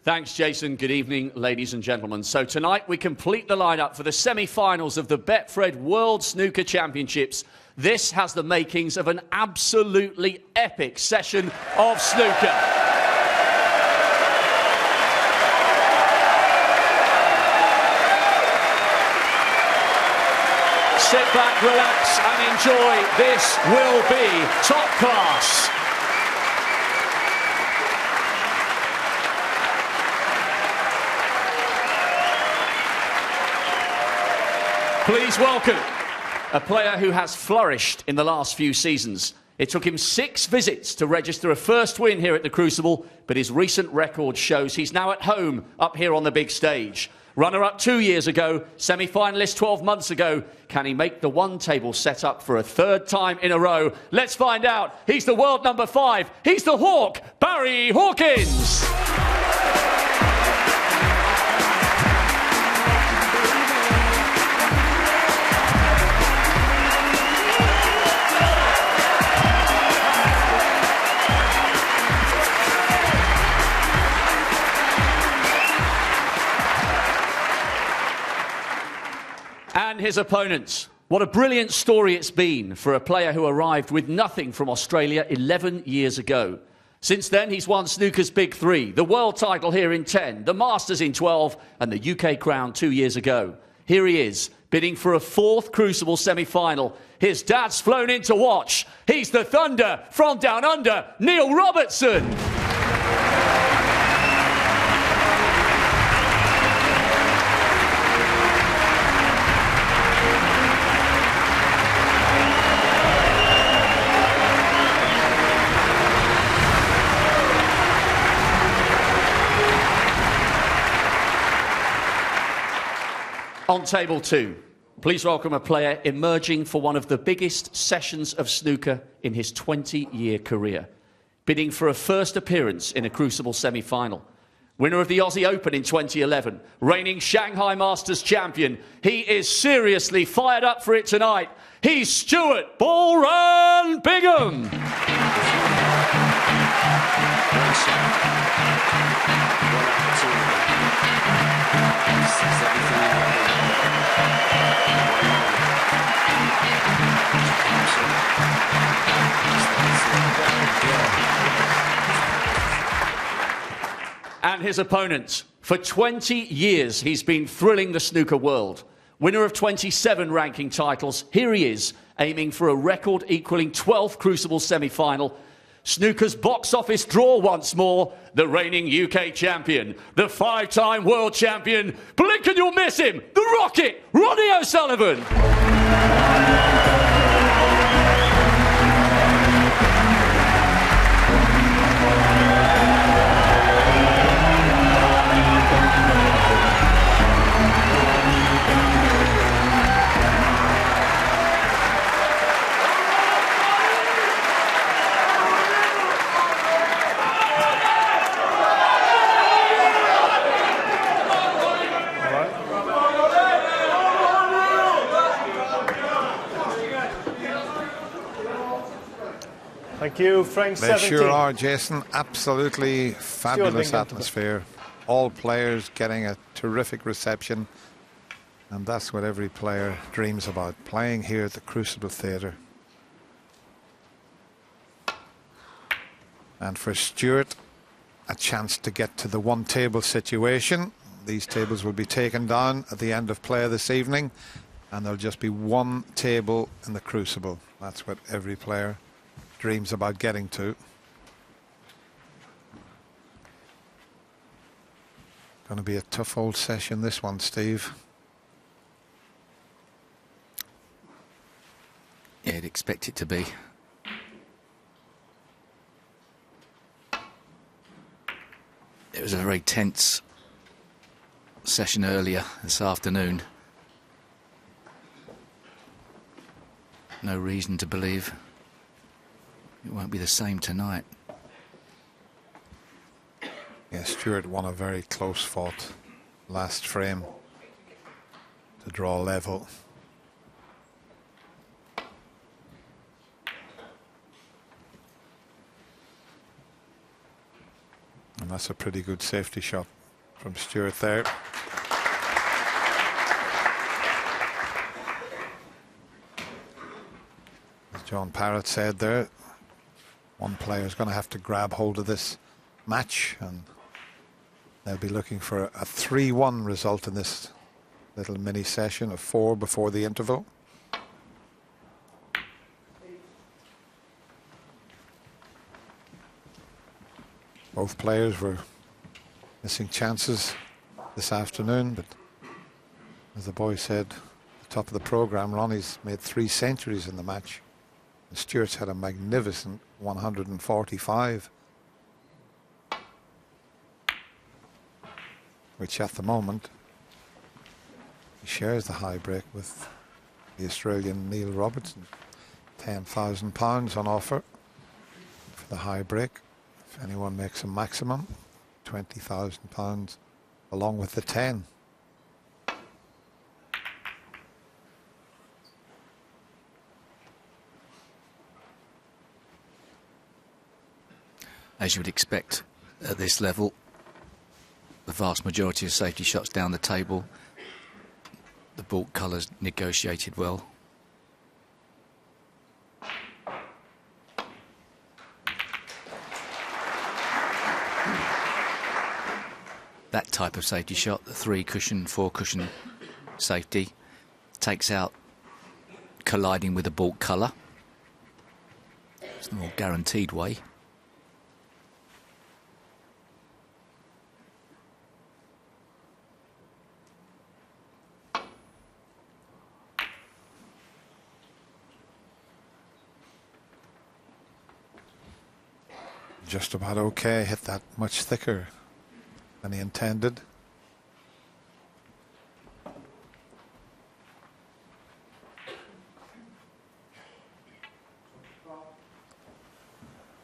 Thanks, Jason. Good evening, ladies and gentlemen. So tonight we complete the lineup for the semi-finals of the Betfred World Snooker Championships. This has the makings of an absolutely epic session of snooker. Sit back, relax and enjoy. This will be top class. Please welcome a player who has flourished in the last few seasons. It took him 6 visits to register a first win here at the Crucible, but his recent record shows he's now at home up here on the big stage. Runner-up 2 years ago, semi-finalist 12 months ago. Can he make the one-table setup for a 3rd time in a row? Let's find out. He's the world number 5. He's the Hawk, Barry Hawkins. And his opponents. What a brilliant story it's been for a player who arrived with nothing from Australia 11 years ago. Since then, he's won snooker's big 3, the world title here in 10, the Masters in 12, and the UK crown 2 years ago. Here he is, bidding for a 4th Crucible semi-final. His dad's flown in to watch. He's the Thunder from down under, Neil Robertson. On table 2, please welcome a player emerging for one of the biggest sessions of snooker in his 20-year career. Bidding for a first appearance in a Crucible semi-final. Winner of the Aussie Open in 2011, reigning Shanghai Masters champion. He is seriously fired up for it tonight. He's Stuart Ball Run Bingham. And his opponent. For 20 years, he's been thrilling the snooker world. Winner of 27 ranking titles, here he is, aiming for a record equaling 12th Crucible semi-final. Snooker's box office draw once more, the reigning UK champion, the 5-time world champion, blink and you'll miss him, the Rocket, Ronnie O'Sullivan. Thank you, Frank. They 17. sure are, Jason. Absolutely fabulous atmosphere. All players getting a terrific reception. And that's what every player dreams about, playing here at the Crucible Theatre. And for Stuart, a chance to get to the one-table situation. These tables will be taken down at the end of play this evening. And there'll just be one table in the Crucible. That's what every player dreams about getting to. Going to be a tough old session, this one, Steve. Yeah, I'd expect it to be. It was a very tense session earlier this afternoon. No reason to believe it won't be the same tonight. Yeah, Stewart won a very close fought last frame to draw level. And that's a pretty good safety shot from Stewart there. As John Parrott said there, one player is going to have to grab hold of this match, and they'll be looking for a 3-1 result in this little mini session of 4 before the interval. Both players were missing chances this afternoon, but as the boy said at the top of the programme, Ronnie's made 3 centuries in the match. And Stewart's had a magnificent 145, which at the moment he shares the high break with the Australian Neil Robertson. £10,000 on offer for the high break. If anyone makes a maximum, £20,000 along with the 10. As you would expect at this level, the vast majority of safety shots down the table, the baulk colours negotiated well. That type of safety shot, the 3 cushion, 4 cushion safety, takes out colliding with the baulk colour. It's a more guaranteed way. Just about okay, hit that much thicker than he intended.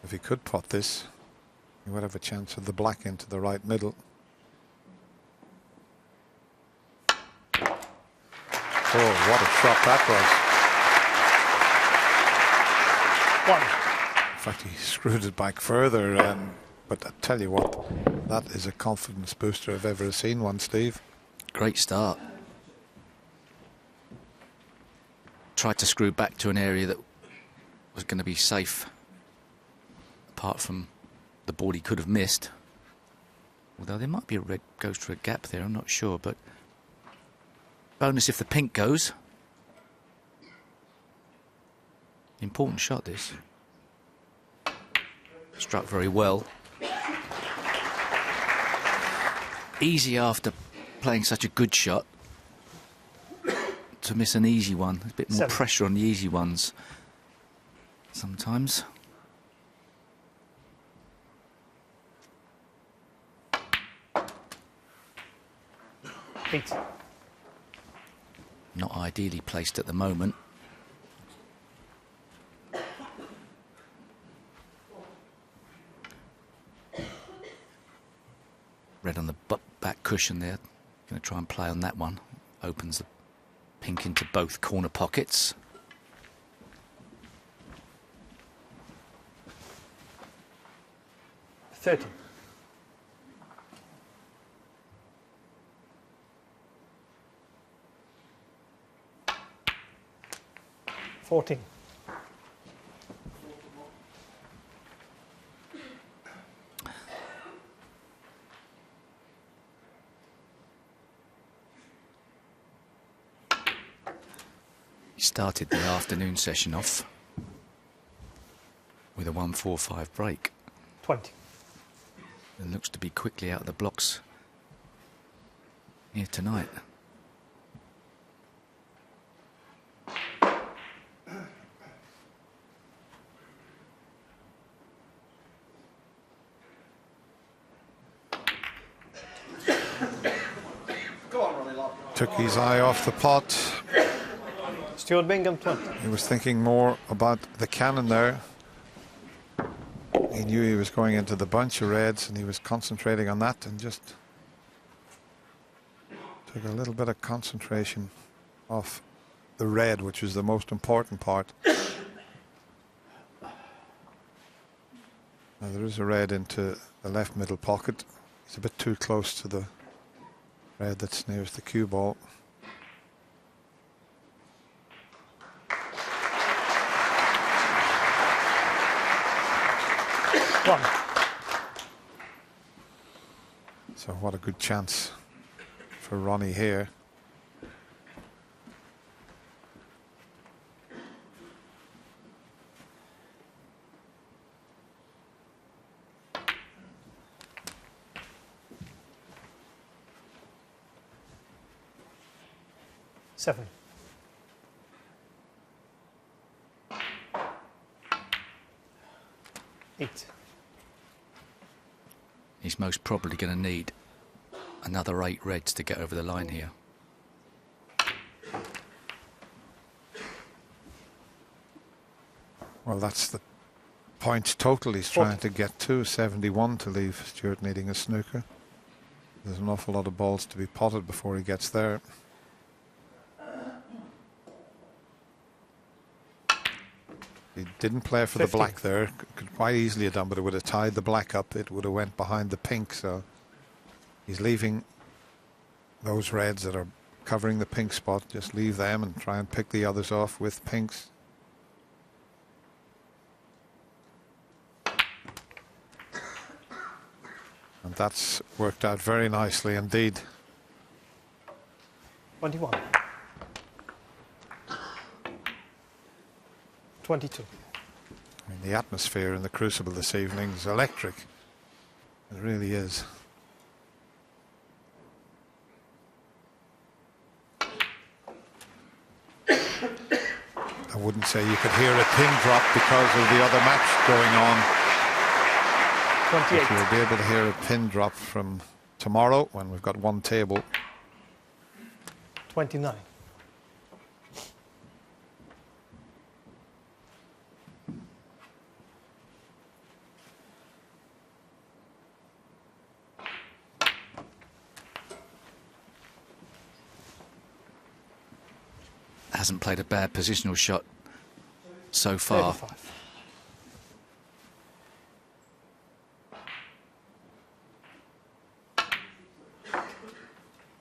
If he could pot this, he would have a chance of the black into the right middle. Oh, what a shot that was. 1. In fact, he screwed it back further, but I tell you what, that is a confidence booster I've ever seen one, Steve. Great start. Tried to screw back to an area that was going to be safe, apart from the board he could have missed. Although there might be a red goes for a gap there, I'm not sure, but bonus if the pink goes. Important shot, this. Struck very well. Easy after playing such a good shot to miss an easy one. There's a bit more 7. pressure on the easy ones sometimes. Eight. Not ideally placed at the moment. Red on the back cushion there. Going to try and play on that one. Opens the pink into both corner pockets. $30. $14. Started the afternoon session off with a 1-4-5 break. 20. And looks to be quickly out of the blocks here tonight. Took his eye off the pot. Stuart Bingham, 20. He was thinking more about the cannon there. He knew he was going into the bunch of reds and he was concentrating on that and just took a little bit of concentration off the red, which was the most important part. Now there is a red into the left middle pocket. He's a bit too close to the red that's nearest the cue ball. One. So what a good chance for Ronnie here. Seven. Eight. He's most probably going to need another 8 reds to get over the line here. Well, that's the points total he's trying to get to. 71 to leave Stuart needing a snooker. There's an awful lot of balls to be potted before he gets there. He didn't play for 50. the black there. Could quite easily have done, but it would have tied the black up. It would have went behind the pink. So he's leaving those reds that are covering the pink spot. Just leave them and try and pick the others off with pinks. And that's worked out very nicely indeed. 21. 22. I mean, the atmosphere in the Crucible this evening is electric. It really is. I wouldn't say you could hear a pin drop because of the other match going on. 28. But you'll be able to hear a pin drop from tomorrow when we've got one table. 29. Hasn't played a bad positional shot so far. 35.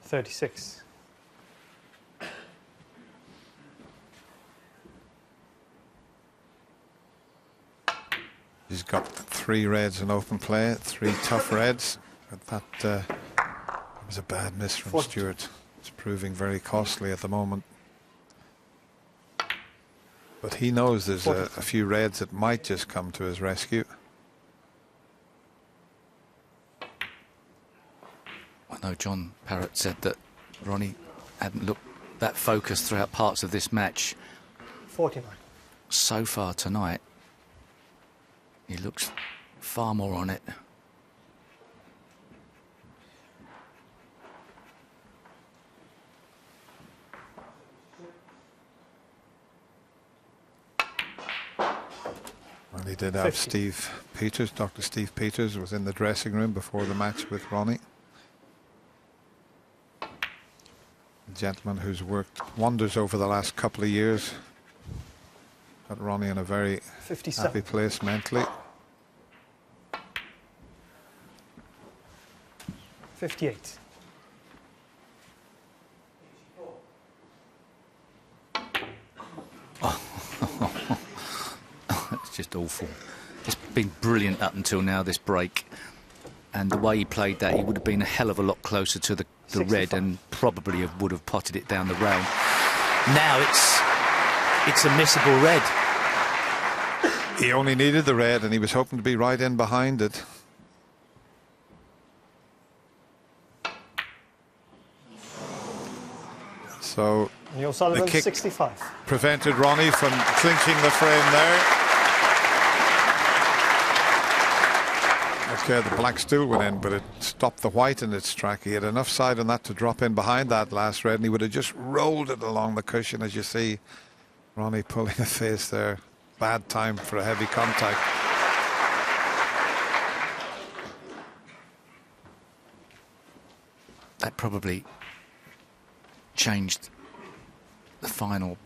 36. He's got 3 reds in open play, 3 tough reds. But that was a bad miss from 40. Stuart. It's proving very costly at the moment. But he knows there's a few reds that might just come to his rescue. I know John Parrott said that Ronnie hadn't looked that focused throughout parts of this match. 49. So far tonight, he looks far more on it. Well, he did have 50. Steve Peters. Dr. Steve Peters was in the dressing room before the match with Ronnie. A gentleman who's worked wonders over the last couple of years. Got Ronnie in a very 57. happy place mentally. 58. It's just awful. It's been brilliant up until now, this break. And the way he played that, he would have been a hell of a lot closer to the red 65. and probably would have potted it down the rail. Now it's a missable red. He only needed the red and he was hoping to be right in behind it. So Neil Sullivan, the kick 65. prevented Ronnie from clinching the frame there. Okay, the black still went in, but it stopped the white in its track. He had enough side on that to drop in behind that last red, and he would have just rolled it along the cushion, as you see. Ronnie pulling a face there. Bad time for a heavy contact. That probably changed the final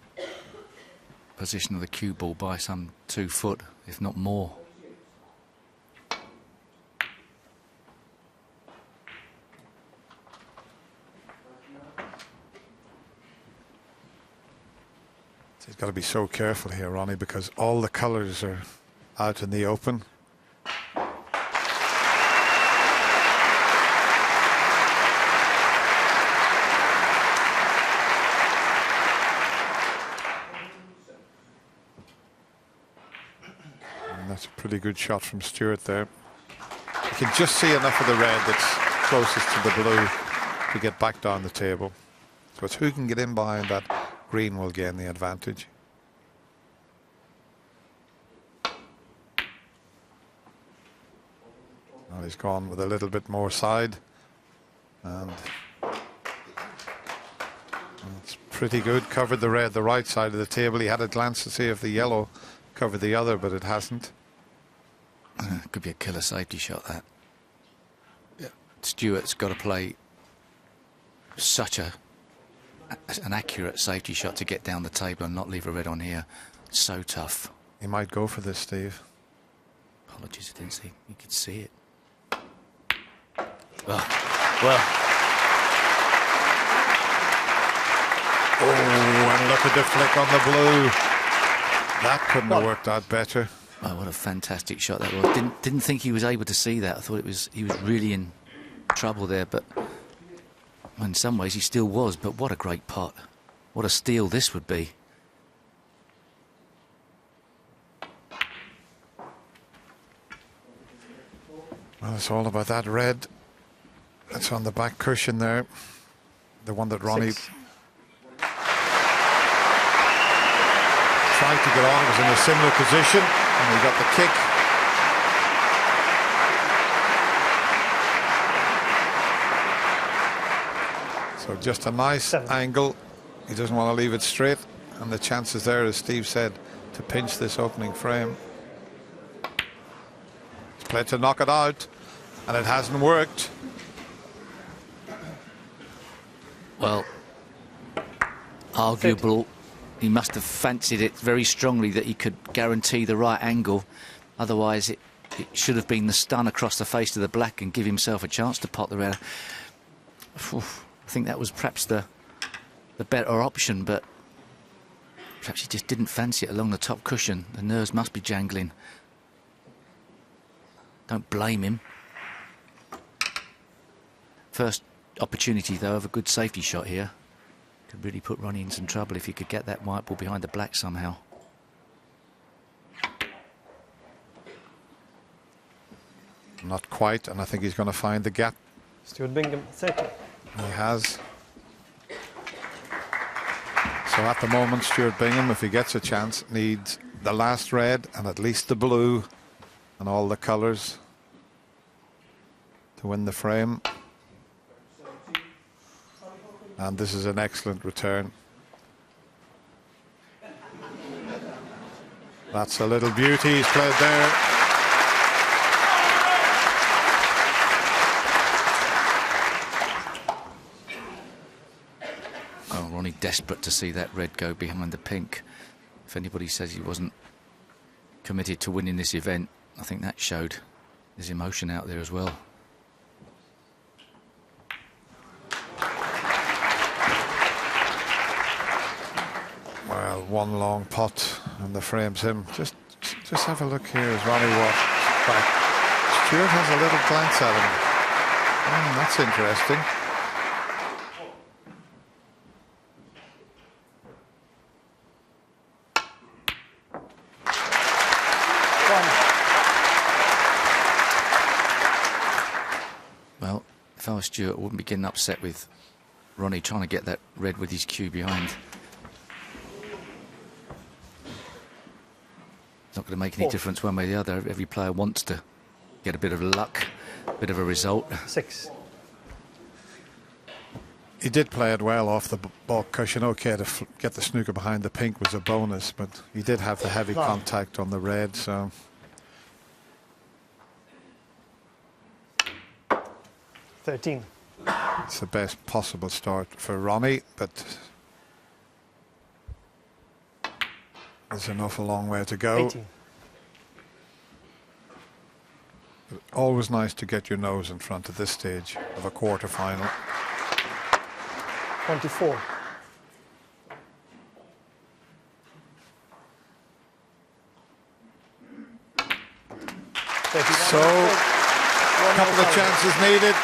position of the cue ball by some 2 foot, if not more. He's got to be so careful here, Ronnie, because all the colours are out in the open. And that's a pretty good shot from Stewart there. You can just see enough of the red that's closest to the blue to get back down the table. So it's who can get in behind that green will gain the advantage. Now he's gone with a little bit more side, and it's pretty good. Covered the red, the right side of the table. He had a glance to see if the yellow covered the other, but it hasn't. Could be a killer safety shot, that. Yeah. Stewart's got to play such an accurate safety shot to get down the table and not leave a red on here. So tough. He might go for this, Steve. Apologies, I didn't see. You could see it. Well. Oh, and look at the flick on the blue. That couldn't have worked out better. Oh, what a fantastic shot that was. Didn't think he was able to see that. I thought he was really in trouble there, but in some ways he still was. But what a great pot. What a steal this would be. Well, it's all about that red that's on the back cushion there. The one that Ronnie tried to get on. It was in a similar position, and he got the kick. So just a nice angle. He doesn't want to leave it straight, and the chances there, as Steve said, to pinch this opening frame. He's played to knock it out, and it hasn't worked. Well, arguable. He must have fancied it very strongly that he could guarantee the right angle. Otherwise, it should have been the stun across the face to the black and give himself a chance to pot the red. I think that was perhaps the better option, but perhaps he just didn't fancy it along the top cushion. The nerves must be jangling. Don't blame him. First opportunity, though, of a good safety shot here. Could really put Ronnie in some trouble if he could get that white ball behind the black somehow. Not quite, and I think he's going to find the gap. Stuart Bingham, 30. He has. So at the moment, Stuart Bingham, if he gets a chance, needs the last red and at least the blue and all the colours to win the frame. And this is an excellent return. That's a little beauty he's played there. Oh, Ronnie desperate to see that red go behind the pink. If anybody says he wasn't committed to winning this event, I think that showed his emotion out there as well. Well, one long pot and the frame's him. Just have a look here as Ronnie walks back. Stuart has a little glance at him. That's interesting. Well, if I was Stuart, I wouldn't be getting upset with Ronnie trying to get that red with his cue behind. It's not going to make any 4. difference one way or the other. Every player wants to get a bit of luck, a bit of a result. 6. He did play it well off the ball cushion. Okay, to get the snooker behind the pink was a bonus, but he did have the heavy contact on the red, so... 13. It's the best possible start for Ronnie, but there's an awful long way to go. 18. Always nice to get your nose in front at this stage of a quarter-final. 24. So, a couple of chances needed,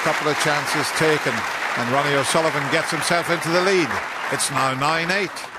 couple of chances taken, and Ronnie O'Sullivan gets himself into the lead. It's now 9-8.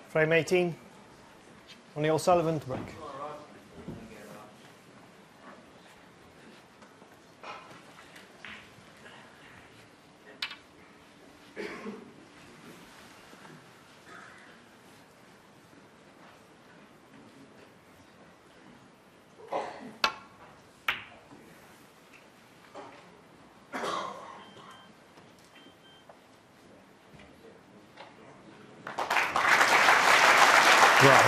Frame 18. Ronnie O'Sullivan to break. Well,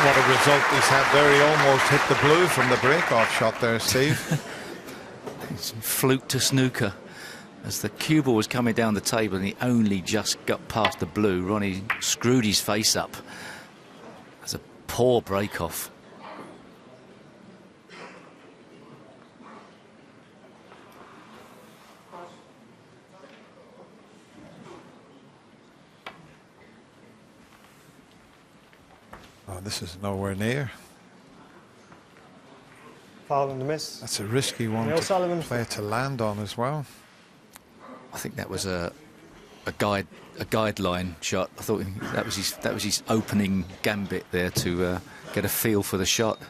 what a result he's had there. He almost hit the blue from the break-off shot there, Steve. Fluke to snooker. As the cue ball was coming down the table and he only just got past the blue, Ronnie screwed his face up. That's a poor break-off. Oh, this is nowhere near. Foul and the miss. That's a risky one Ronnie O'Sullivan. to play to land on as well. I think that was a guideline shot. I thought that was his opening gambit there to get a feel for the shot.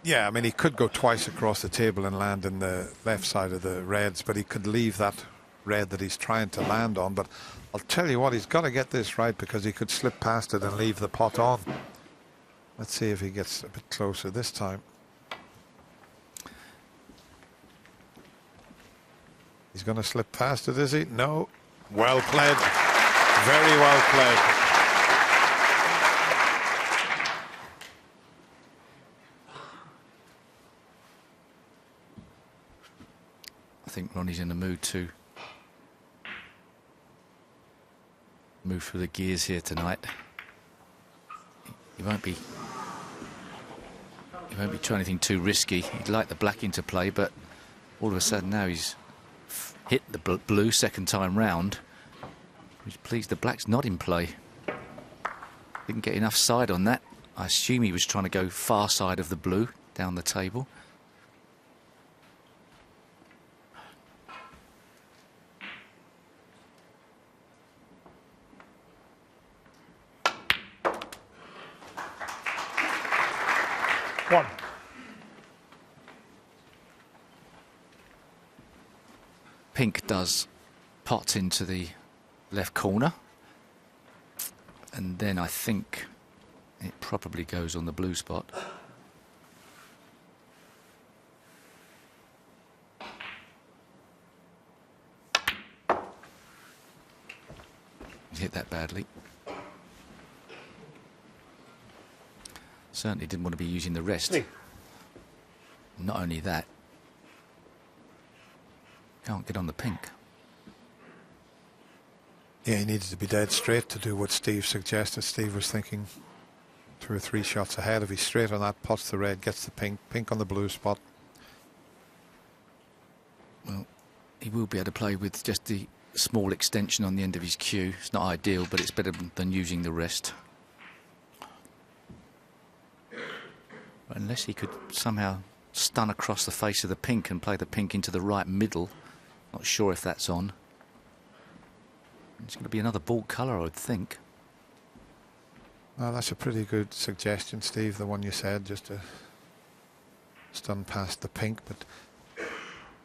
Yeah, I mean, he could go twice across the table and land in the left side of the reds, but he could leave that red that he's trying to land on. But I'll tell you what, he's got to get this right because he could slip past it and leave the pot on. Let's see if he gets a bit closer this time. He's going to slip past it, is he? No. Well played. Very well played. I think Ronnie's in the mood to move through the gears here tonight. He won't be trying anything too risky. He'd like the black into play, but all of a sudden now he's hit the blue second time round. He's pleased the black's not in play. Didn't get enough side on that. I assume he was trying to go far side of the blue down the table. One. pink does pot into the left corner, and then I think it probably goes on the blue spot. Hit that badly. Certainly didn't want to be using the rest. Not only that, can't get on the pink. Yeah, he needed to be dead straight to do what Steve suggested. Steve was thinking 2 or 3 shots ahead. If he's straight on that, pots the red, gets the pink, pink on the blue spot. Well, he will be able to play with just the small extension on the end of his cue. It's not ideal, but it's better than using the rest. Unless he could somehow stun across the face of the pink and play the pink into the right middle. Not sure if that's on. It's going to be another ball colour, I would think. Well, that's a pretty good suggestion, Steve, the one you said, just to stun past the pink, but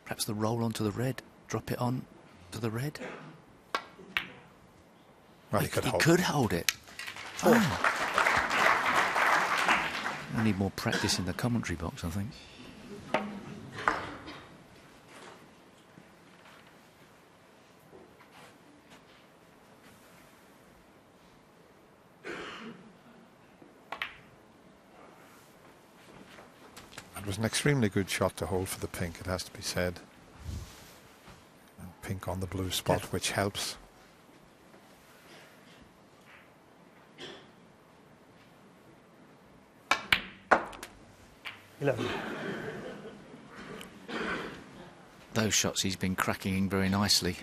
perhaps the roll onto the red, drop it on to the red. Well, he could hold it. Oh. I need more practice in the commentary box, I think. It was an extremely good shot to hold for the pink, it has to be said. And pink on the blue spot, which helps. Those shots he's been cracking in very nicely.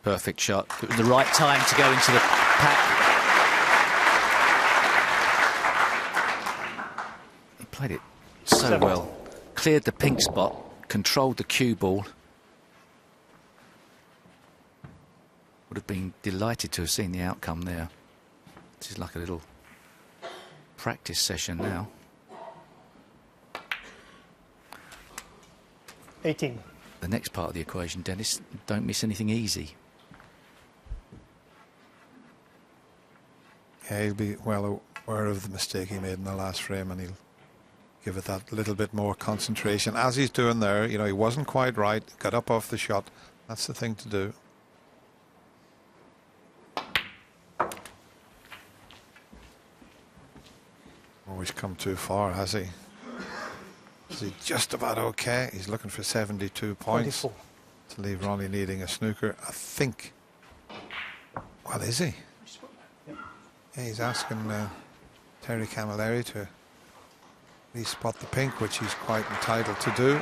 Perfect shot. It was the right time to go into the pack. He played it so well. Cleared the pink spot, controlled the cue ball. Would have been delighted to have seen the outcome there. This is like a little practice session now. 18. The next part of the equation, Dennis, don't miss anything easy. Yeah, he'll be well aware of the mistake he made in the last frame, and he'll give it that little bit more concentration. As he's doing there, you know, he wasn't quite right, got up off the shot. That's the thing to do. Always come too far, has he? Is he just about okay? He's looking for 72 points 24. to leave Ronnie needing a snooker, I think. Well, is he? Yeah, he's asking Terry Camilleri to at least spot the pink, which he's quite entitled to do.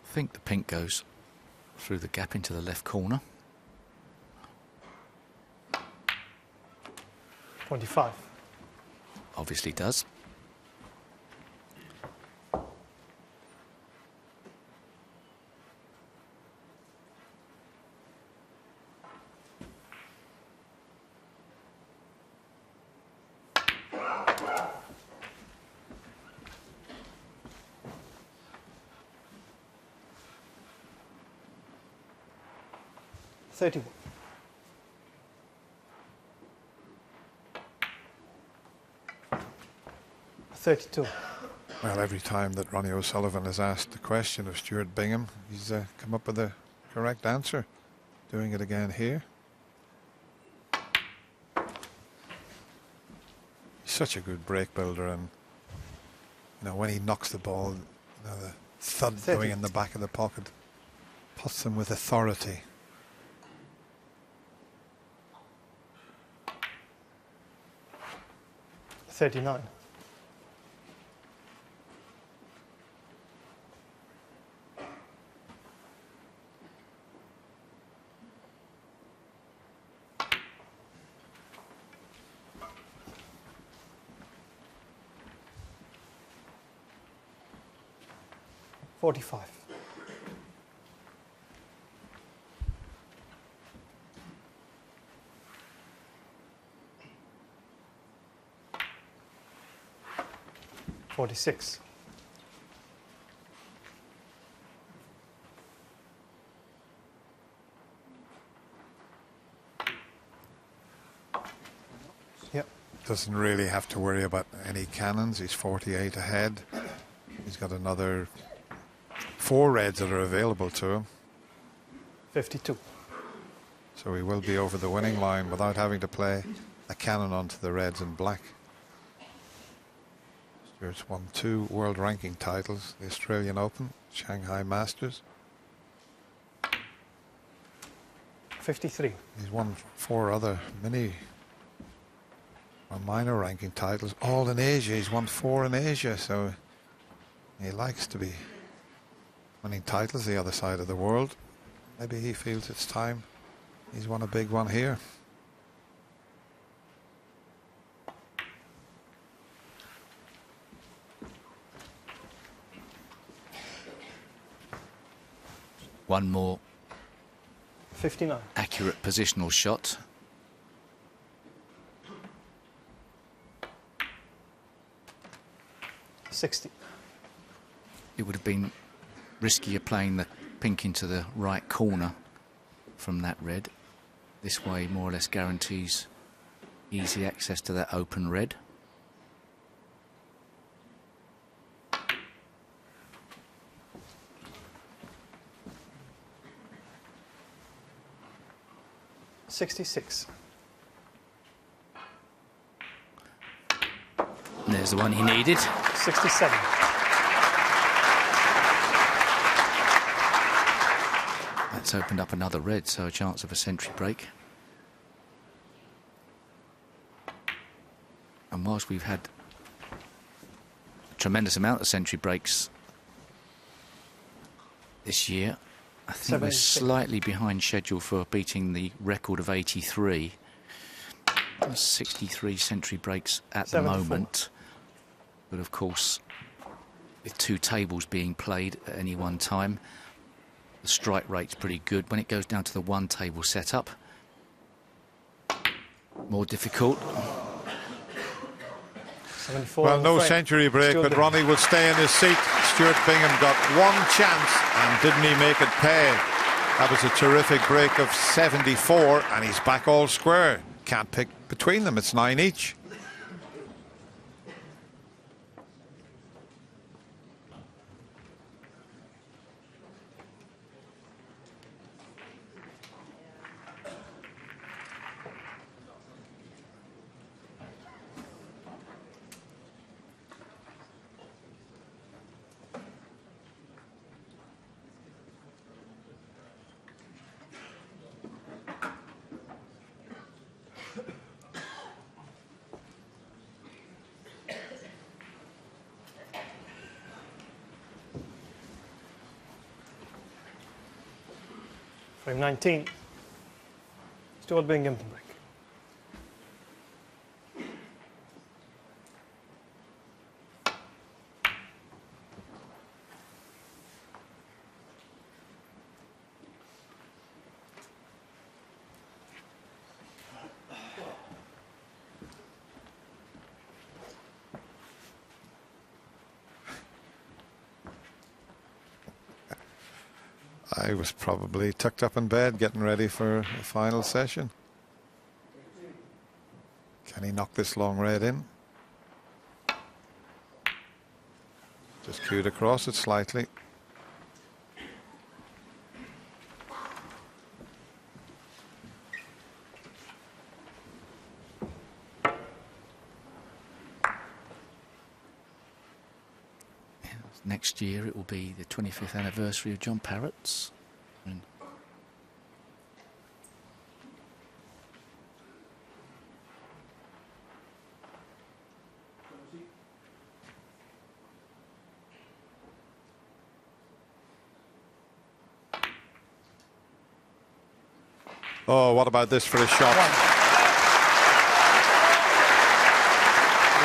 I think the pink goes through the gap into the left corner. 25. Obviously does. $31. $32. Well, every time that Ronnie O'Sullivan has asked the question of Stuart Bingham, he's come up with the correct answer. Doing it again here. He's such a good break builder, and you know, when he knocks the ball, you know, the thud going in the back of the pocket puts them with authority. $39. 45. $46. Yep. Doesn't really have to worry about any cannons. He's 48 ahead. He's got another 4 reds that are available to him. 52. So he will be over the winning line without having to play a cannon onto the reds and black. Stewart's won 2 world ranking titles, the Australian Open, Shanghai Masters. 53. He's won 4 other mini or minor ranking titles, all in Asia. He's won 4 in Asia, so he likes to be winning titles the other side of the world. Maybe he feels it's time he's won a big one here. One more 59. accurate positional shot. $60. It would have been riskier playing the pink into the right corner from that red. This way more or less guarantees easy access to that open red. $66. And there's the one he needed. 67. That's opened up another red, so a chance of a century break. And whilst we've had a tremendous amount of century breaks this year, I think we're 76. slightly behind schedule for beating the record of 83. 63 century breaks at the 74. moment. But of course, with 2 tables being played at any one time, the strike rate's pretty good. When it goes down to the 1 table setup, more difficult. 74. Well, no Frank. century break, Still but there. Ronnie will stay in his seat. Stuart Bingham got 1 chance, and didn't he make it pay? That was a terrific break of 74, and he's back all square. Can't pick between them, it's 9 each. Frame 19. Stuart Bingham to break. I was probably tucked up in bed getting ready for the final session. Can he knock this long red in? Just cued across it slightly. Next year it will be the 25th anniversary of John Parrott's. And Oh, what about this for a shot?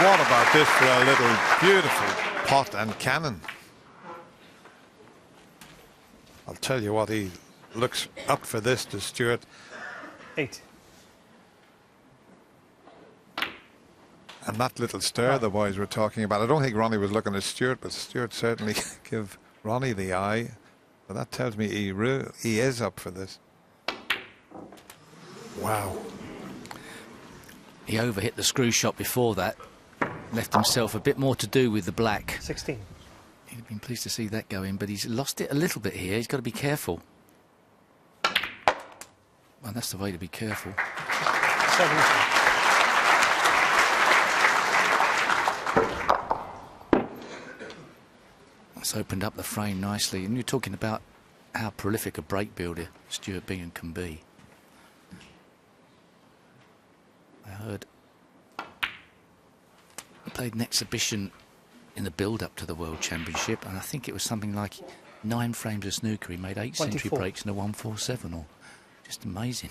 What about this for a little beautiful pot and cannon? I'll tell you what, he looks up for this to Stewart. 8. And that little stir the boys were talking about, I don't think Ronnie was looking at Stewart, but Stewart certainly give Ronnie the eye. But that tells me he is up for this. Wow. He overhit the screw shot before that, left himself a bit more to do with the black. 16. He'd have been pleased to see that go in, but he's lost it a little bit here. He's got to be careful. Well, that's the way to be careful. 17. That's opened up the frame nicely. And you're talking about how prolific a break builder Stuart Bingham can be. I heard he played an exhibition in the build-up to the World Championship, and I think it was something like 9 frames of snooker. He made 8 24. century breaks in a 147, or just amazing.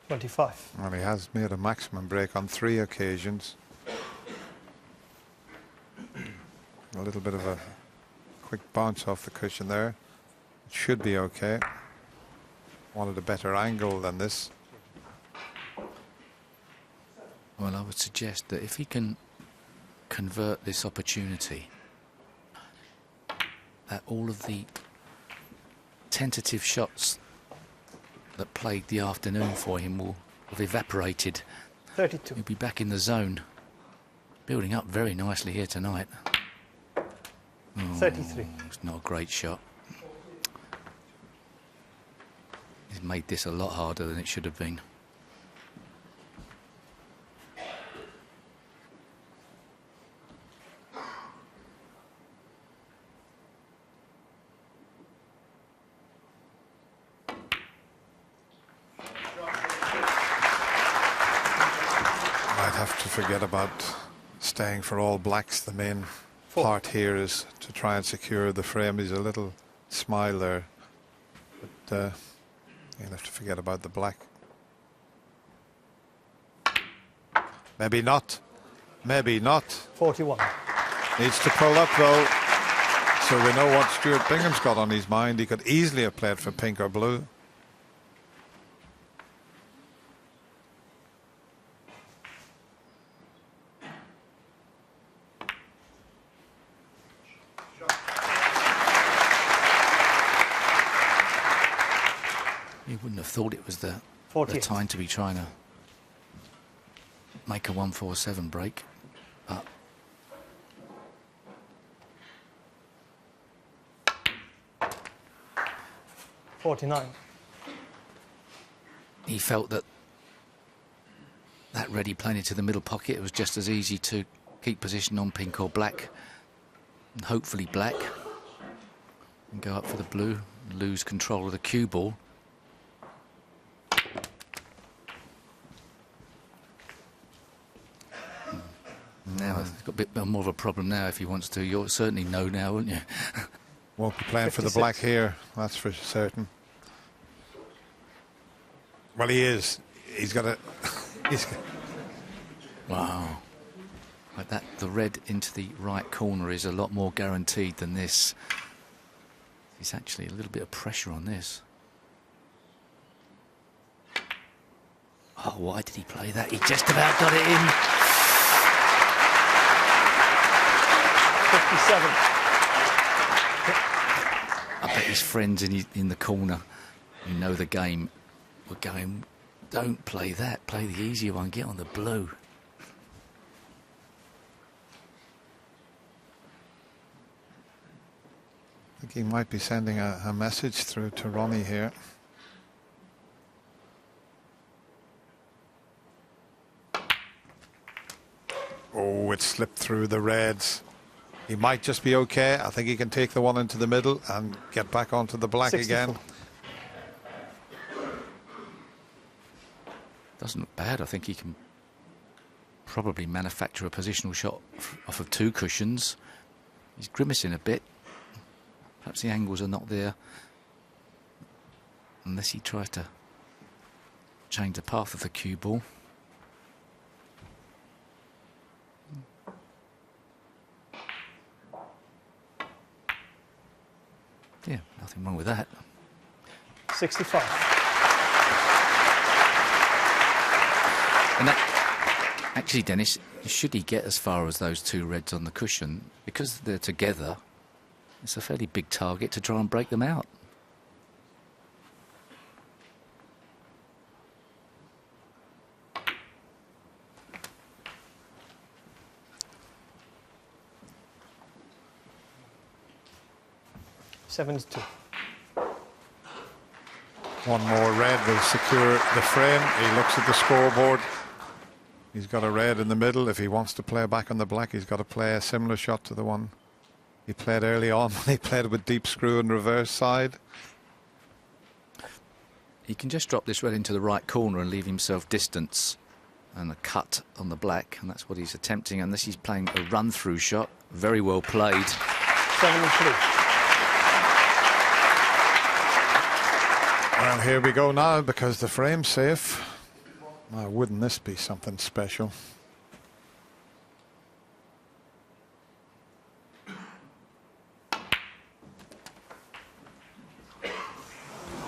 $25. Well, he has made a maximum break on 3 occasions. A little bit of a quick bounce off the cushion there. It should be okay. Wanted a better angle than this. Well, I would suggest that if he can convert this opportunity, that all of the tentative shots that plagued the afternoon for him will have evaporated. 32. He'll be back in the zone. Building up very nicely here tonight. 33. It's not a great shot. He's made this a lot harder than it should have been. Might have to forget about staying for all blacks. The main part here is to try and secure the frame. He's a little smile there, but you'll have to forget about the black. Maybe not. Maybe not. 41. Needs to pull up though, so we know what Stuart Bingham's got on his mind. He could easily have played for pink or blue. You wouldn't have thought it was the 48. time to be trying to make a 147 break, but 49. he felt that ready playing into the middle pocket, it was just as easy to keep position on pink or black, and hopefully black, and go up for the blue, lose control of the cue ball. Now he's got a bit more of a problem now if he wants to. You'll certainly know now, won't you? Won't be playing for the 56. black here, that's for certain. Well, he is. He's got a... Wow. Like that, the red into the right corner is a lot more guaranteed than this. There's actually a little bit of pressure on this. Oh, why did he play that? He just about got it in. 57. I bet his friends in the corner who know the game were going, don't play that, play the easier one, get on the blue. I think he might be sending a message through to Ronnie here. Oh, it slipped through the reds. He might just be okay. I think he can take the one into the middle and get back onto the black 64. again. Doesn't look bad. I think he can probably manufacture a positional shot off of 2 cushions. He's grimacing a bit. Perhaps the angles are not there. Unless he tries to change the path of the cue ball. Yeah, nothing wrong with that. 65. And that, actually, Dennis, should he get as far as those two reds on the cushion, because they're together, it's a fairly big target to try and break them out. Seven to 2. One more red will secure the frame. He looks at the scoreboard. He's got a red in the middle. If he wants to play back on the black, he's got to play a similar shot to the one he played early on when he played with deep screw and reverse side. He can just drop this red into the right corner and leave himself distance and a cut on the black, and that's what he's attempting, unless he's playing a run-through shot. Very well played. 7 and 3. Well, here we go now, because the frame's safe. Now, wouldn't this be something special?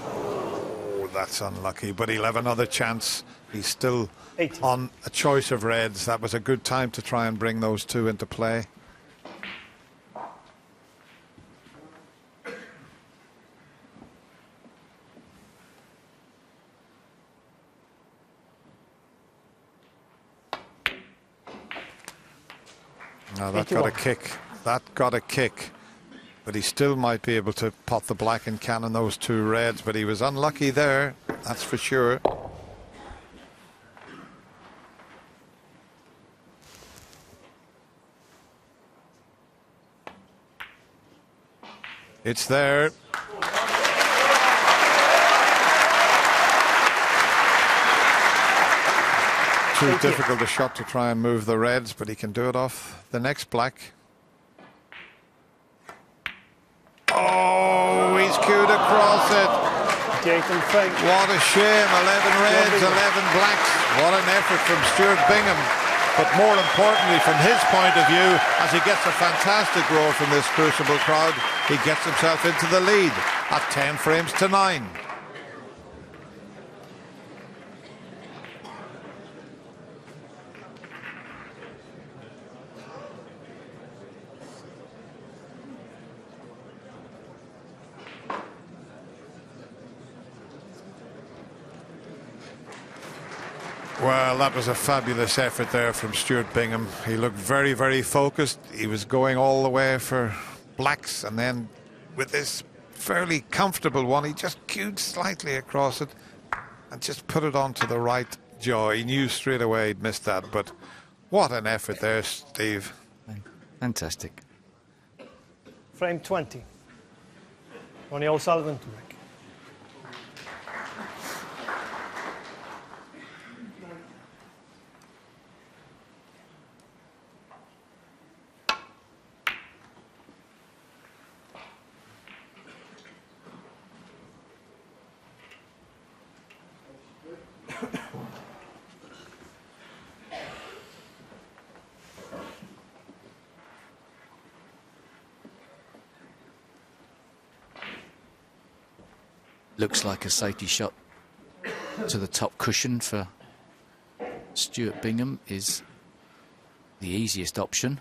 Oh, that's unlucky, but he'll have another chance. He's still 18. on a choice of reds. That was a good time to try and bring those two into play. Now that got a kick. That got a kick. But he still might be able to pot the black and cannon those two reds. But he was unlucky there, that's for sure. It's there. Too difficult a shot to try and move the reds, but he can do it off the next black. Oh, he's cued across it. What a shame. 11 reds, 11 blacks. What an effort from Stuart Bingham. But more importantly, from his point of view, as he gets a fantastic roar from this Crucible crowd, he gets himself into the lead at 10 frames to 9. Well, that was a fabulous effort there from Stuart Bingham. He looked very, very focused. He was going all the way for blacks, and then with this fairly comfortable one, he just cued slightly across it and just put it onto the right jaw. He knew straight away he'd missed that, but what an effort there, Steve. Fantastic. Frame 20. Ronnie O'Sullivan to break. Looks like a safety shot to the top cushion for Stuart Bingham is the easiest option.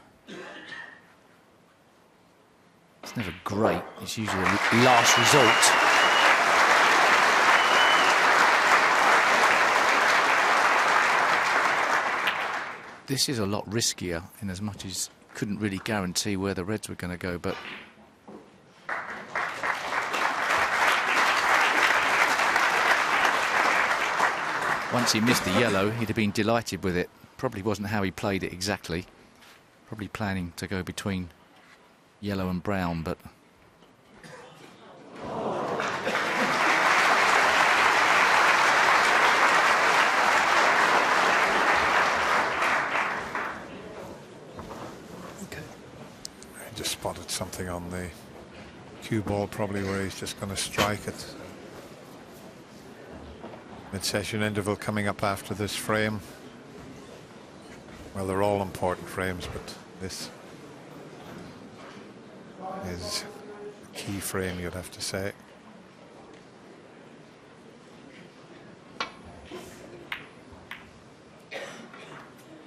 It's never great. It's usually a last resort. This is a lot riskier, in as much as couldn't really guarantee where the reds were going to go, but once he missed the yellow, he'd have been delighted with it. Probably wasn't how he played it exactly. Probably planning to go between yellow and brown, but He just spotted something on the cue ball, probably where he's just going to strike it. Mid-session interval coming up after this frame. Well, they're all important frames, but this is a key frame, you'd have to say.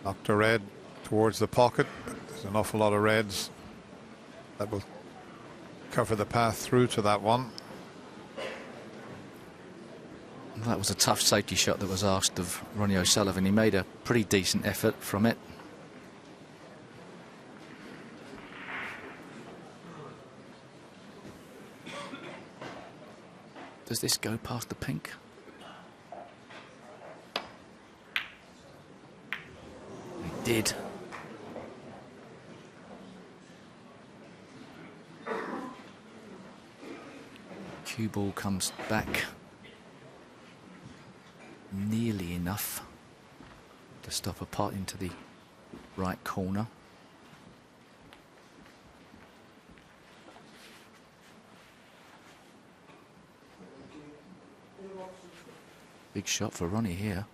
Knocked a red towards the pocket, but there's an awful lot of reds that will cover the path through to that one. That was a tough safety shot that was asked of Ronnie O'Sullivan. He made a pretty decent effort from it. Does this go past the pink? It did. Cue ball comes back nearly enough to stop a pot into the right corner. Big shot for Ronnie here.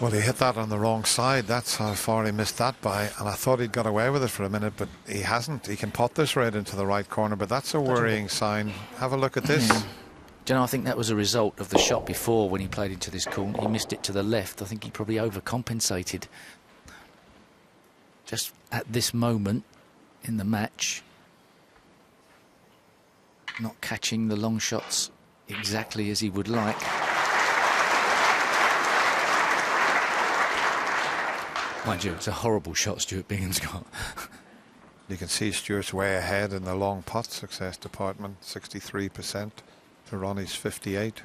Well, he hit that on the wrong side. That's how far he missed that by. And I thought he'd got away with it for a minute, but he hasn't. He can pot this red into the right corner, but that's a worrying sign. Have a look at this. Do you know, I think that was a result of the shot before when he played into this corner. He missed it to the left. I think he probably overcompensated. Just at this moment in the match, not catching the long shots exactly as he would like. Mind you, it's a horrible shot Stuart Bingham's got. You can see Stuart's way ahead in the long pot success department, 63% to Ronnie's 58.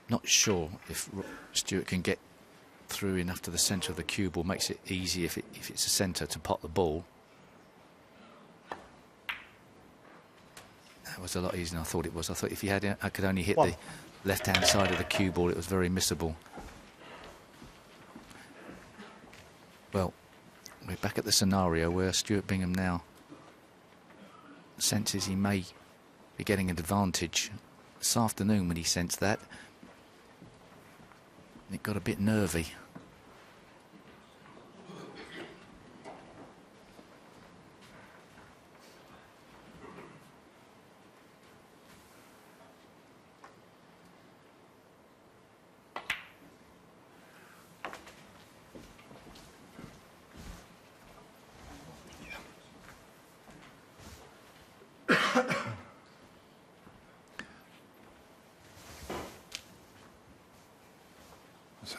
Not sure if Stuart can get through enough to the centre of the cue ball. Makes it easy if it's a centre to pot the ball. That was a lot easier than I thought it was. I thought if he had, I could only hit the left-hand side of the cue ball. It was very missable. Well, we're back at the scenario where Stuart Bingham now senses he may be getting an advantage. This afternoon when he sensed that, it got a bit nervy.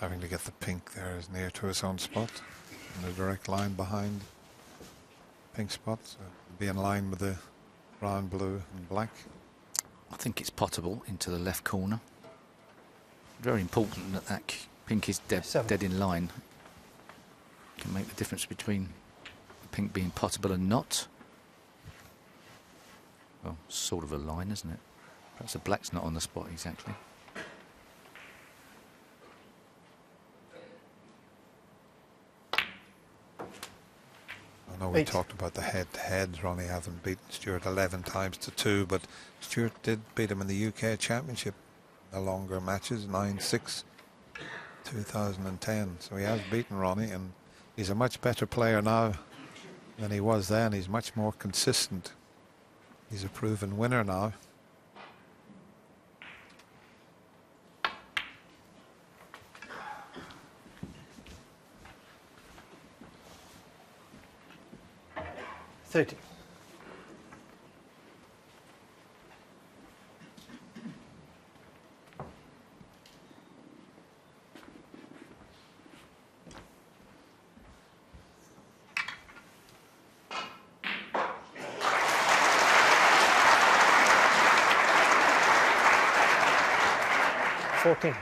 Having to get the pink there as near to his own spot in a direct line behind pink spot, so be in line with the brown, blue and black. I think it's potable into the left corner. Very important that that pink is dead in line. Can make the difference between the pink being potable and not. Well, sort of a line, isn't it? Perhaps the black's not on the spot exactly. I know we talked about the head-to-heads. Ronnie hasn't beaten Stuart 11 times to 2, but Stuart did beat him in the UK Championship, the longer matches, 9-6, 2010. So he has beaten Ronnie, and he's a much better player now than he was then. He's much more consistent. He's a proven winner now. $30. $14.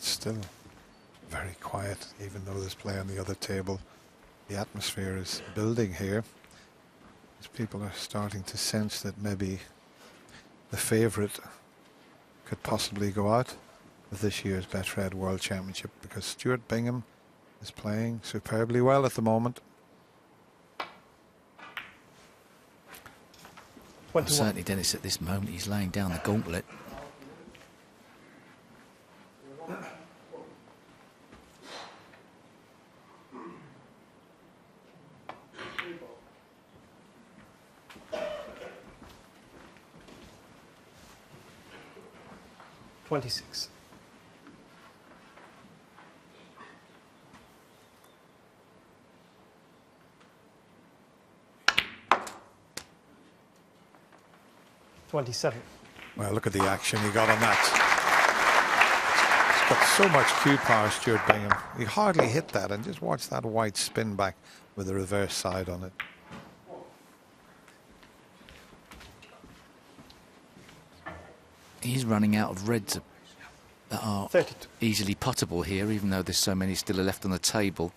it's still very quiet, even though there's play on the other table. The atmosphere is building here. As people are starting to sense that maybe the favourite could possibly go out with this year's Betfred World Championship, because Stuart Bingham is playing superbly well at the moment. Well, certainly, Dennis, at this moment, he's laying down the gauntlet. $26. $27. Well, look at the action he got on that. He's got so much cue power, Stuart Bingham. He hardly hit that, and just watch that white spin back with the reverse side on it. He's running out of reds that are 32. easily puttable here, even though there's so many still left on the table.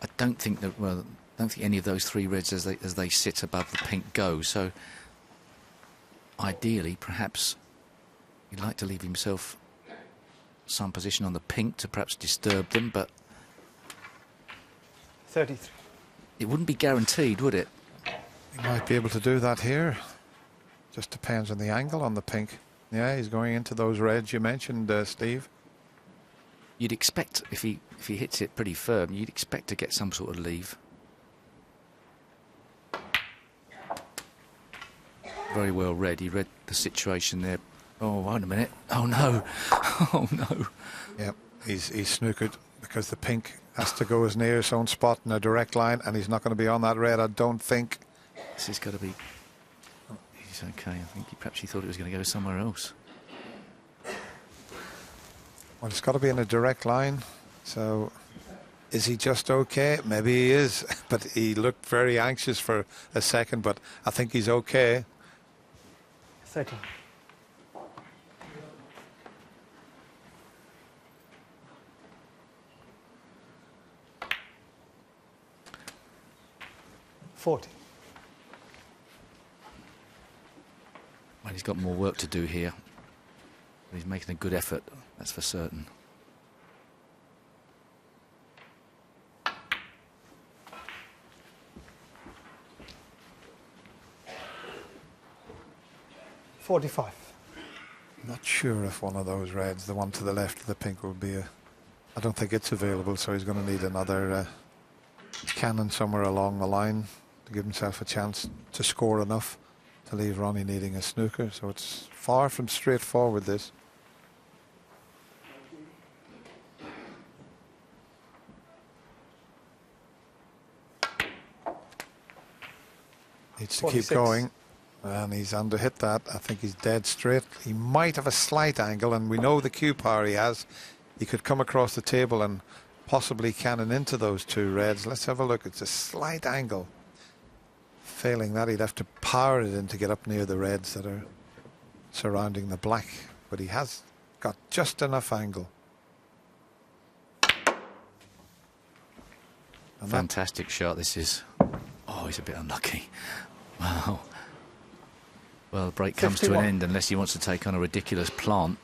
I don't think that, well, I don't think any of those three reds as they sit above the pink go. So ideally, perhaps he'd like to leave himself some position on the pink to perhaps disturb them, but 33. it wouldn't be guaranteed, would it? He might be able to do that here. Just depends on the angle on the pink. Yeah, he's going into those reds you mentioned, Steve. You'd expect, if he hits it pretty firm, you'd expect to get some sort of leave. Very well read. He read the situation there. Oh, wait a minute. Oh, no. Oh, no. Yeah, he's snookered because the pink has to go as near his own spot in a direct line, and he's not going to be on that red, I don't think. This has got to be... He's okay. I think perhaps he thought it was going to go somewhere else. Well, it's got to be in a direct line. So is he just okay? Maybe he is, but he looked very anxious for a second, but I think he's okay. 13. $40. Well, he's got more work to do here. But he's making a good effort, that's for certain. $45. Not sure if one of those reds, the one to the left of the pink, will be a... I don't think it's available, so he's going to need another cannon somewhere along the line to give himself a chance to score enough to leave Ronnie needing a snooker. So it's far from straightforward, this. Needs to 46. keep going. And he's under hit that. I think he's dead straight. He might have a slight angle, and we know the cue power he has. He could come across the table and possibly cannon into those two reds. Let's have a look. It's a slight angle. Failing that, he'd have to power it in to get up near the reds that are surrounding the black. But he has got just enough angle. And Fantastic shot this is. Oh, he's a bit unlucky. Wow. Well, the break comes to 51. an end unless he wants to take on a ridiculous plant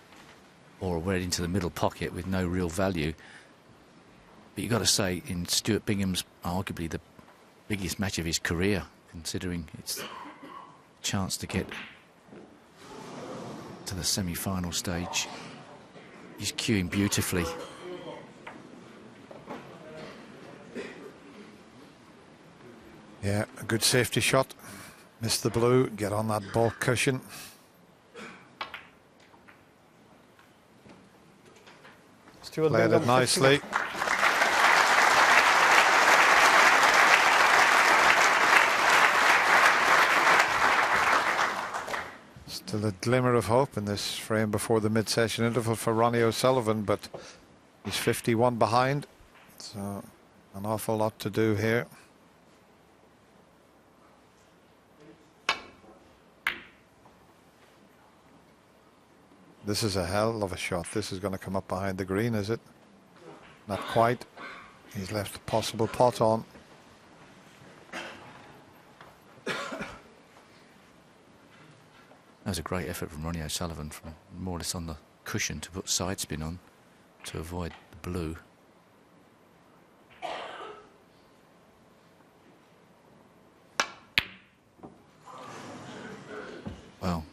or a red into the middle pocket with no real value. But you've got to say, in Stuart Bingham's arguably the biggest match of his career, considering it's a chance to get to the semi-final stage, he's cueing beautifully. Yeah, a good safety shot. Missed the blue, get on that ball cushion. Stuart Played Bingham, it nicely. 50. Still a glimmer of hope in this frame before the mid-session interval for Ronnie O'Sullivan, but he's 51 behind, so an awful lot to do here. This is a hell of a shot. This is going to come up behind the green, is it? Not quite. He's left a possible pot on. That was a great effort from Ronnie O'Sullivan, from more or less on the cushion, to put side spin on to avoid the blue. Well,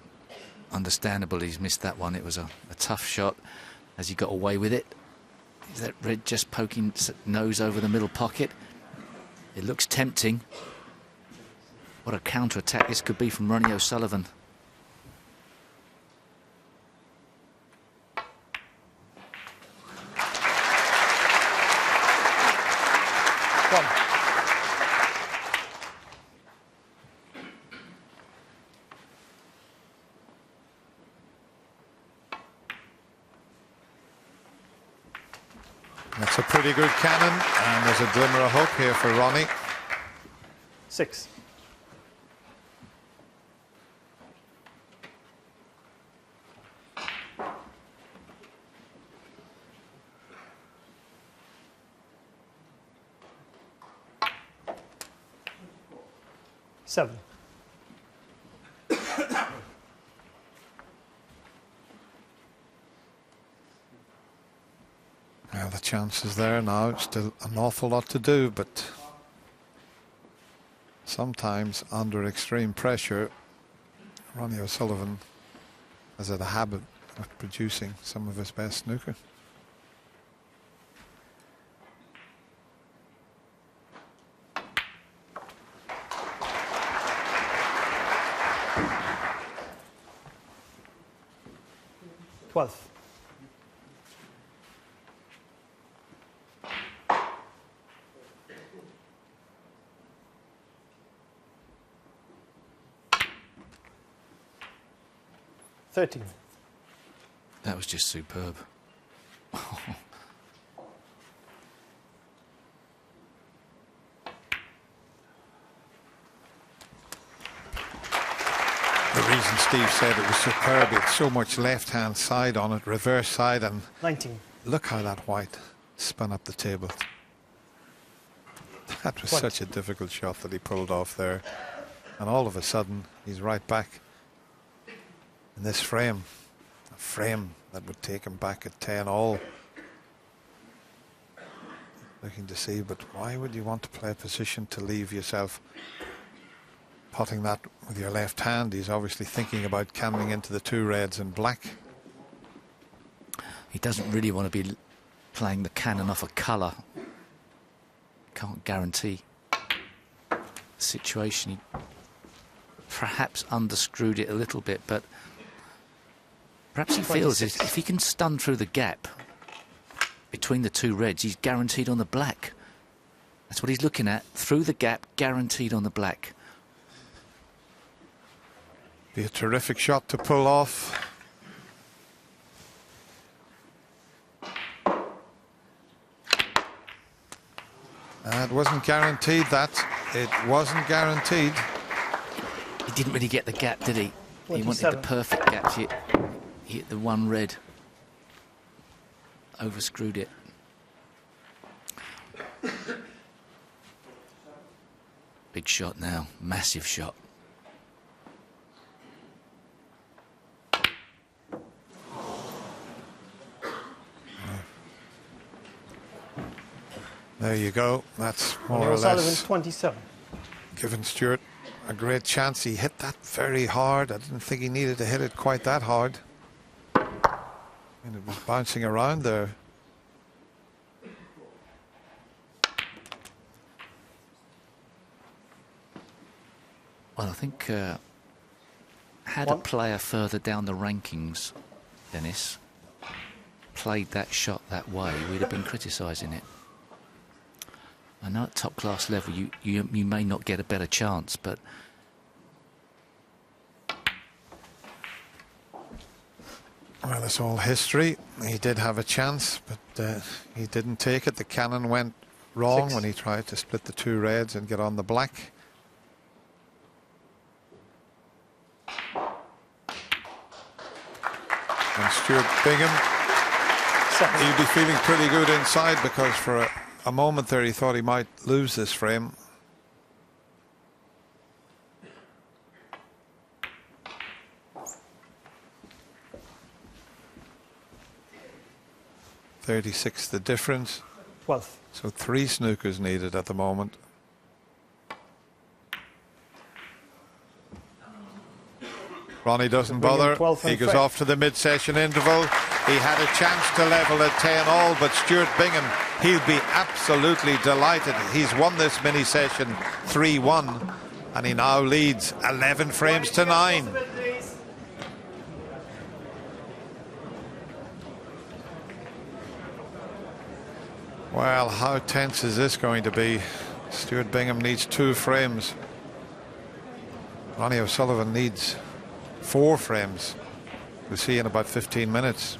understandable he's missed that one. It was a tough shot as he got away with it. Is that red just poking nose over the middle pocket? It looks tempting. What a counter-attack this could be from Ronnie O'Sullivan. That's a pretty good cannon, and there's a glimmer of hope here for Ronnie. 6. Seven. Well, the chance is there now. Still an awful lot to do, but sometimes under extreme pressure, Ronnie O'Sullivan has had a habit of producing some of his best snooker. Twelve. That was just superb. The reason Steve said it was superb, it's so much left-hand side on it, reverse side, and 19. look how that white spun up the table. That was such a difficult shot that he pulled off there. And all of a sudden, he's right back in this frame. A frame that would take him back at 10 all. Looking to see, but why would you want to play a position to leave yourself potting that with your left hand? He's obviously thinking about cannoning into the two reds and black. He doesn't really want to be playing the cannon off a colour. Can't guarantee the situation. He perhaps underscrewed it a little bit, but perhaps he feels if he can stun through the gap between the two reds, he's guaranteed on the black. That's what he's looking at. Through the gap, guaranteed on the black. Be a terrific shot to pull off. It wasn't guaranteed, that. It wasn't guaranteed. He didn't really get the gap, did he? 27. He wanted the perfect gap. He hit the one red. Overscrewed it. Big shot now. Massive shot. There you go. That's more or O'Sullivan's less 27. given Stewart a great chance. He hit that very hard. I didn't think he needed to hit it quite that hard. And it was bouncing around there. Well, I think had a player further down the rankings, Dennis, played that shot that way, we'd have been criticising it. I know at top class level you may not get a better chance, but well, it's all history. He did have a chance, but he didn't take it. The cannon went wrong when he tried to split the two reds and get on the black. And Stuart Bingham, Second. he'll be feeling pretty good inside, because for a moment there he thought he might lose this frame. .36 the difference. 12th. So 3 snookers needed at the moment. Ronnie doesn't bother. 12th and He goes fifth. off to the mid-session interval. He had a chance to level at 10 all, but Stuart Bingham, he'll be absolutely delighted. He's won this mini-session 3-1, and he now leads 11 frames to 9. Well, how tense is this going to be? Stuart Bingham needs 2 frames. Ronnie O'Sullivan needs 4 frames. We'll see in about 15 minutes.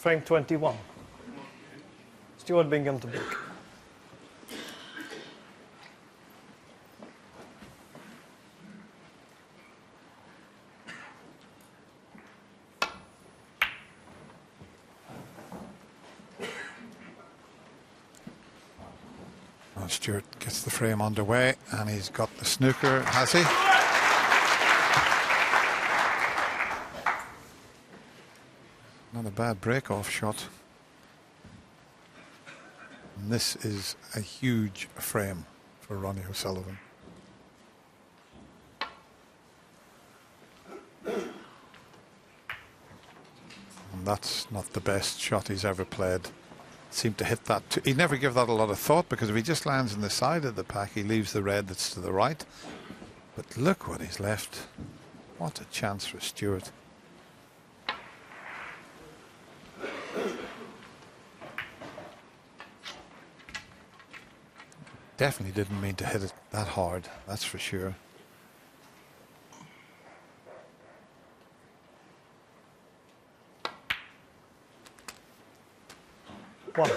Frame 21. Stuart Bingham to break. Well, Stuart gets the frame underway, and he's got the snooker, has he? Not a bad break-off shot. And this is a huge frame for Ronnie O'Sullivan. And that's not the best shot he's ever played. Seemed to hit that. He never give that a lot of thought, because if he just lands in the side of the pack, he leaves the red that's to the right. But look what he's left. What a chance for Stuart. Definitely didn't mean to hit it that hard, that's for sure. One.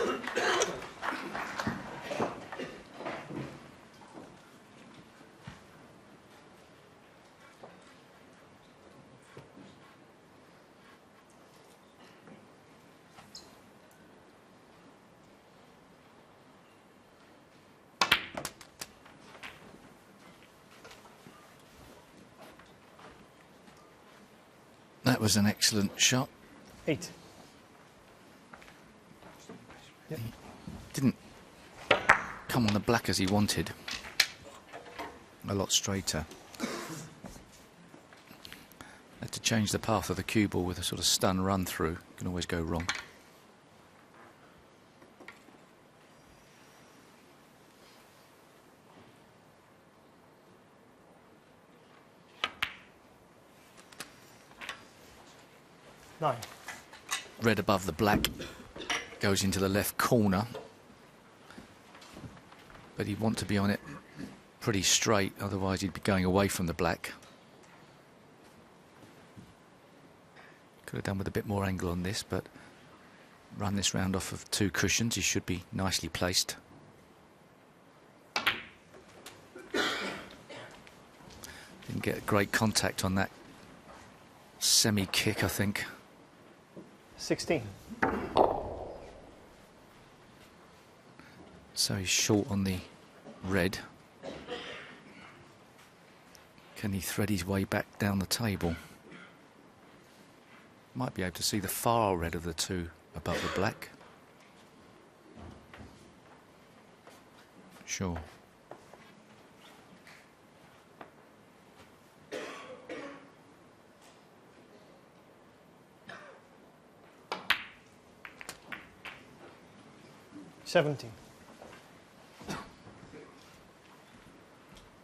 That was an excellent shot. 8. Yep. Didn't come on the black as he wanted. A lot straighter. Had to change the path of the cue ball with a sort of stun run through. Can always go wrong. Nine. Red above the black goes into the left corner, but he'd want to be on it pretty straight, otherwise he'd be going away from the black. Could have done with a bit more angle on this, but run this round off of 2 cushions. He should be nicely placed. Didn't get great contact on that semi-kick, I think. 16. So he's short on the red. Can he thread his way back down the table? Might be able to see the far red of the 2 above the black. Sure. $17.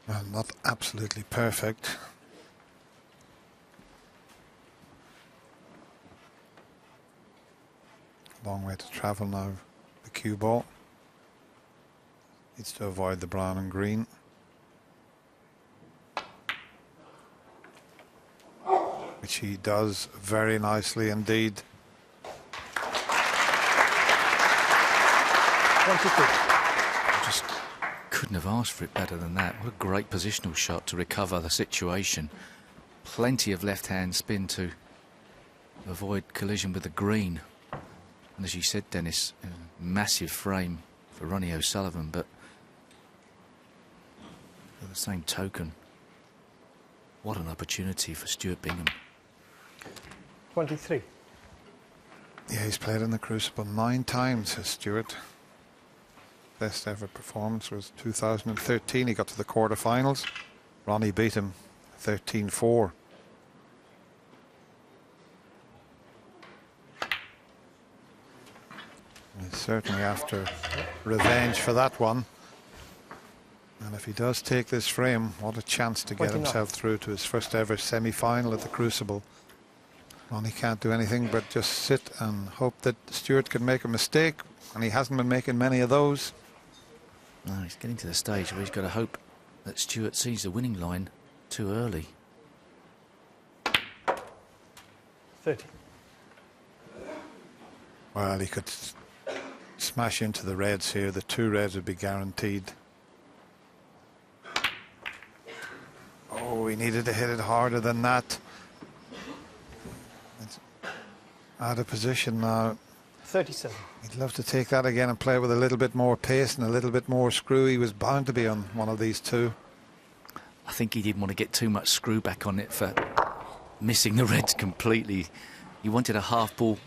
Well, not absolutely perfect. Long way to travel now. The cue ball needs to avoid the brown and green. Which he does very nicely indeed. 22. Just couldn't have asked for it better than that. What a great positional shot to recover the situation. Plenty of left-hand spin to avoid collision with the green. And as you said, Dennis, a massive frame for Ronnie O'Sullivan, but by the same token, what an opportunity for Stuart Bingham. 23. Yeah, he's played in the Crucible 9 times, has Stuart. Best ever performance was 2013. He got to the quarterfinals. Ronnie beat him 13-4. He's certainly after revenge for that one. And if he does take this frame, what a chance to get 29. himself through to his first ever semi-final at the Crucible. Ronnie can't do anything but just sit and hope that Stuart can make a mistake, and he hasn't been making many of those. No, he's getting to the stage where he's got to hope that Stuart sees the winning line too early. 30. Well, he could smash into the reds here. The 2 reds would be guaranteed. Oh, he needed to hit it harder than that. It's out of position now. 37. He'd love to take that again and play with a little bit more pace and a little bit more screw. He was bound to be on one of these 2. I think he didn't want to get too much screw back on it for missing the reds completely. He wanted a half ball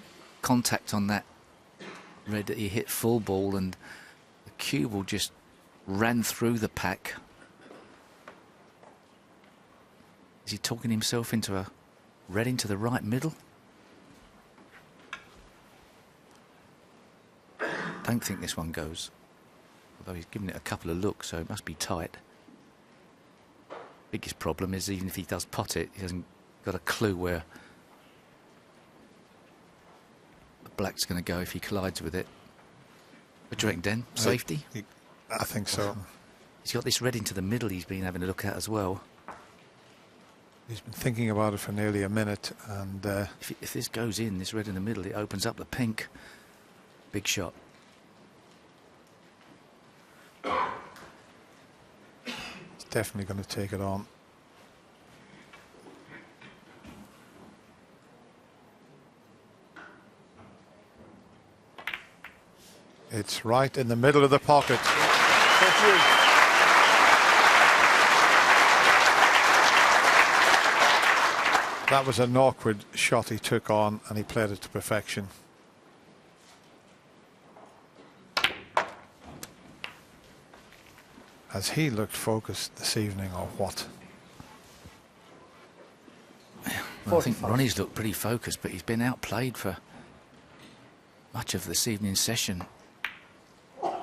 contact on that red that he hit full ball, and the cue ball just ran through the pack. Is he talking himself into a red into the right middle? Don't think this one goes, although he's given it a couple of looks, so it must be tight. Biggest problem is, even if he does pot it, he hasn't got a clue where the black's going to go if he collides with it. What do you reckon, Den? Safety? I think so. He's got this red into the middle he's been having a look at as well. He's been thinking about it for nearly a minute, and If this goes in, this red in the middle, it opens up the pink. Big shot. he's definitely going to take it on. It's right in the middle of the pocket. That was an awkward shot he took on, and he played it to perfection. Has he looked focused this evening, or what? Well, I think Ronnie's looked pretty focused, but he's been outplayed for much of this evening's session. A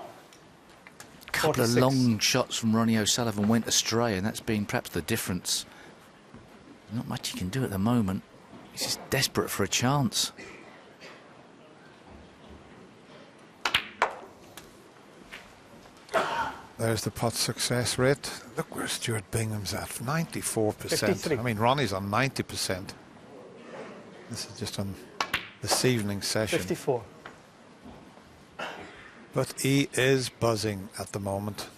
couple 46. of long shots from Ronnie O'Sullivan went astray, and that's been perhaps the difference. Not much he can do at the moment. He's just desperate for a chance. There's the putt success rate. Look where Stuart Bingham's at, 94%. 53. I mean, Ronnie's on 90%. This is just on this evening's session. 54. But he is buzzing at the moment.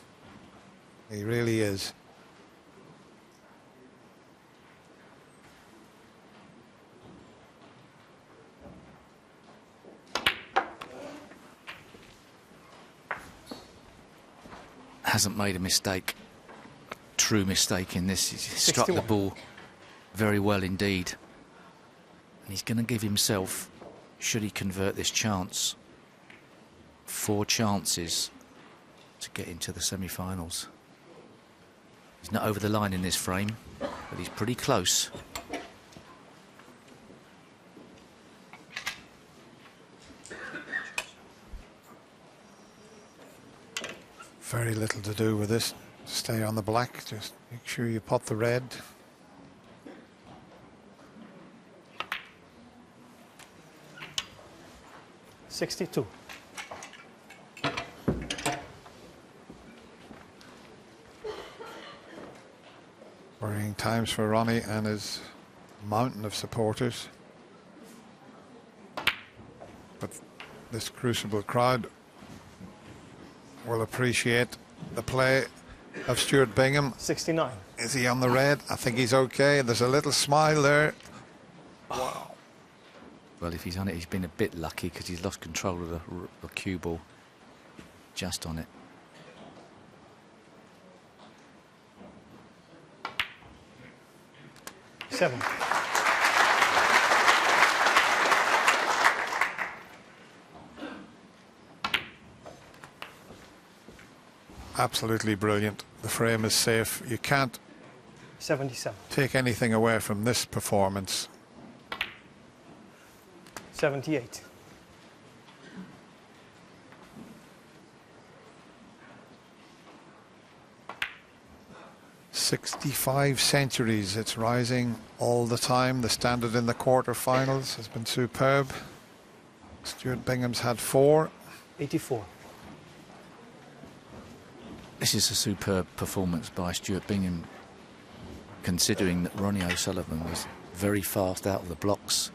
He really is. Hasn't made a mistake, a true mistake in this. He's struck the 61. ball very well indeed. And he's going to give himself, should he convert this chance, 4 chances to get into the semi-finals. He's not over the line in this frame, but he's pretty close. Very little to do with this. Stay on the black. Just make sure you pot the red. $62. Worrying times for Ronnie and his mountain of supporters. But this Crucible crowd will appreciate the play of Stuart Bingham. 69. Is he on the red? I think he's okay. There's a little smile there. Wow. Well, if he's on it, he's been a bit lucky because he's lost control of the cue ball just on it. $7. Absolutely brilliant. The frame is safe. You can't 77. take anything away from this performance. 78. "65 centuries. It's rising all the time. The standard in the quarterfinals has been superb. Stuart Bingham's had 4. 84. This is a superb performance by Stuart Bingham, considering that Ronnie O'Sullivan was very fast out of the blocks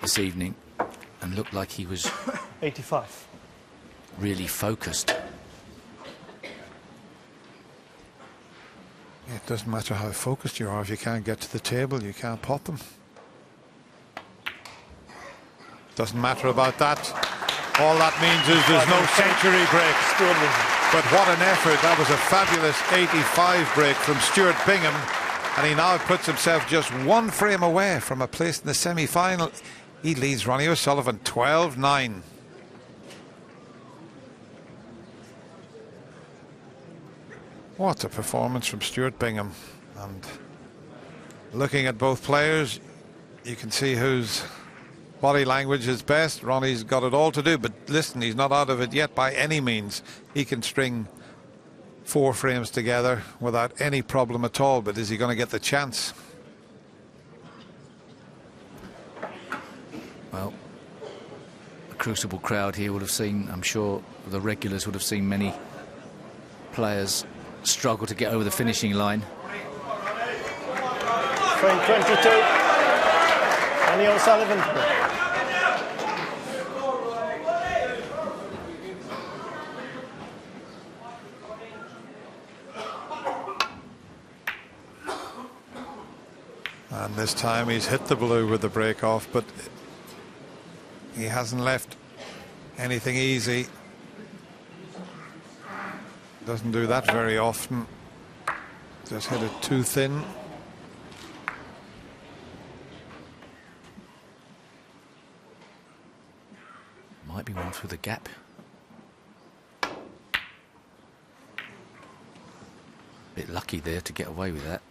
this evening. and looked like he was 85. really focused. It doesn't matter how focused you are. If you can't get to the table, you can't pot them. Doesn't matter about that. All that means is there's no century break. But what an effort. That was a fabulous 85 break from Stuart Bingham. And he now puts himself just one frame away from a place in the semi-final. He leads Ronnie O'Sullivan 12-9. What a performance from Stuart Bingham. And looking at both players, you can see whose body language is best. Ronnie's got it all to do, but listen, he's not out of it yet by any means. He can string 4 frames together without any problem at all, but is he going to get the chance? Well, the Crucible crowd here would have seen, I'm sure the regulars would have seen many players struggle to get over the finishing line. Frame 22. Ronnie O'Sullivan. And this time he's hit the blue with the break off, but he hasn't left anything easy. Doesn't do that very often. Just hit it too thin. Might be one through the gap. Bit lucky there to get away with that.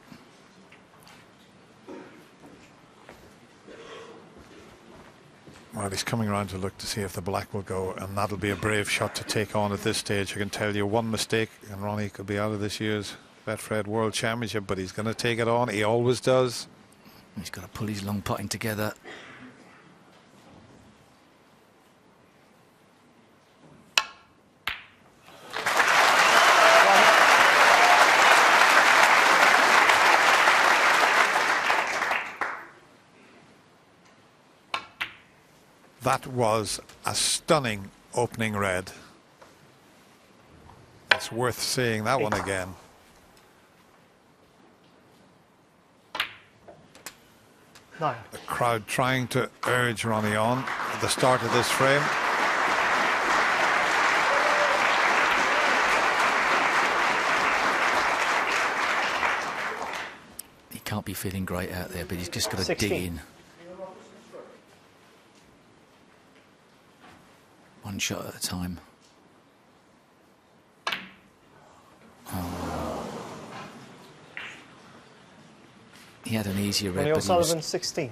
Well, he's coming around to look to see if the black will go, and that'll be a brave shot to take on at this stage. I can tell you, one mistake and Ronnie could be out of this year's Betfred World Championship, but he's going to take it on. He always does. He's got to pull his long putting together. That was a stunning opening red. It's worth seeing that one again. Nine. The crowd trying to urge Ronnie on at the start of this frame. He can't be feeling great out there, but he's just got to 16. dig in. One shot at a time. Oh. He had an easier red, Ronnie but he was O'Sullivan 16.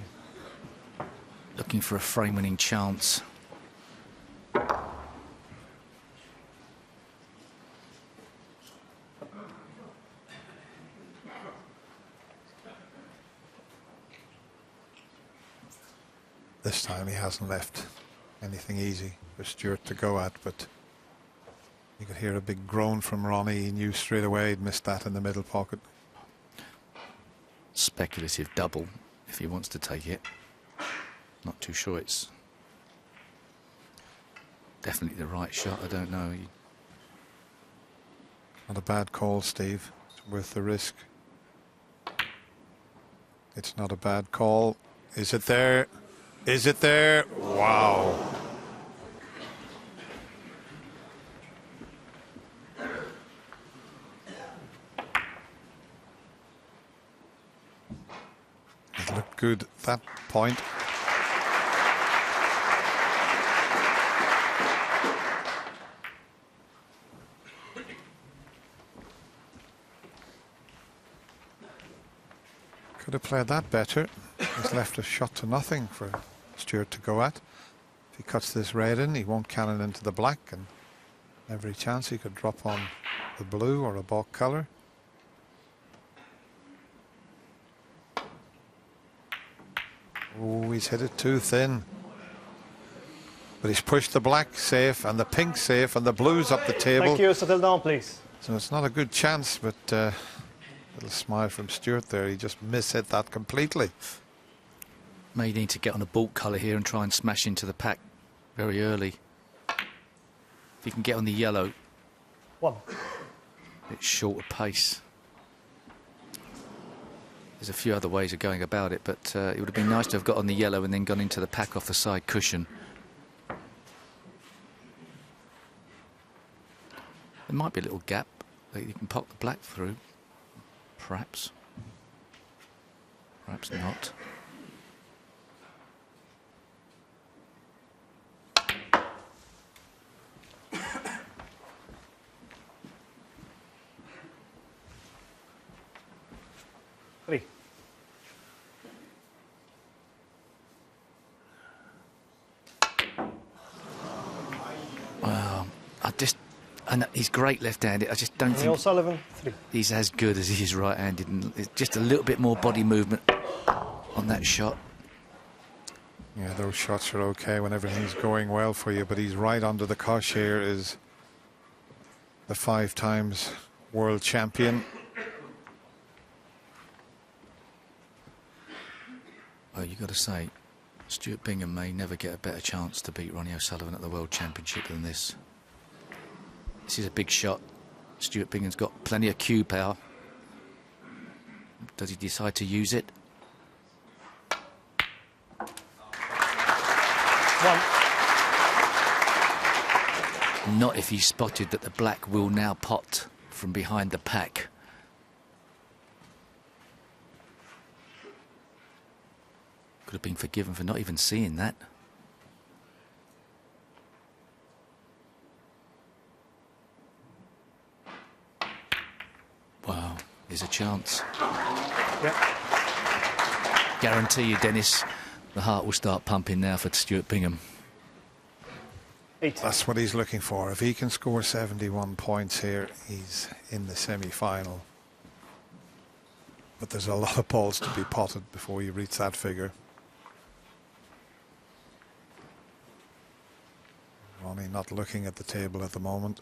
looking for a frame-winning chance. This time he hasn't left anything easy for Stuart to go at, but you could hear a big groan from Ronnie. He knew straight away he'd missed that in the middle pocket. Speculative double, if he wants to take it. Not too sure it's definitely the right shot. I don't know. Not a bad call, Steve. It's worth the risk. It's not a bad call. Is it there? Is it there? Wow. It looked good at that point. Could have played that better. He's left a shot to nothing for Stuart to go at. If he cuts this red in, he won't cannon into the black, and every chance he could drop on the blue or a balk colour. Oh, he's hit it too thin. But he's pushed the black safe and the pink safe and the blues up the table. Thank you. Settle down, please. So it's not a good chance, but little smile from Stuart there. He just mishit that completely. May need to get on a balk colour here and try and smash into the pack very early. If he can get on the yellow, 1. it's shorter pace. There's a few other ways of going about it, but it would have been nice to have got on the yellow and then gone into the pack off the side cushion. There might be a little gap that you can pop the black through. Perhaps. Perhaps not. Three. Well, I know he's great left-handed. I just don't Neil think Sullivan, 3. he's as good as he is right-handed. And it's just a little bit more body movement on that shot. Yeah, those shots are okay when everything's going well for you, but he's right under the cosh here. Is the 5 times world champion. Well, you've got to say, Stuart Bingham may never get a better chance to beat Ronnie O'Sullivan at the World Championship than this. This is a big shot. Stuart Bingham's got plenty of cue power. Does he decide to use it? 1. Not if he spotted that the black will now pot from behind the pack. Could have been forgiven for not even seeing that. Wow, there's a chance. Yep. Guarantee you, Dennis, the heart will start pumping now for Stuart Bingham. 8. That's what he's looking for. If he can score 71 points here, he's in the semi-final. But there's a lot of balls to be potted before you reach that figure. Ronnie not looking at the table at the moment.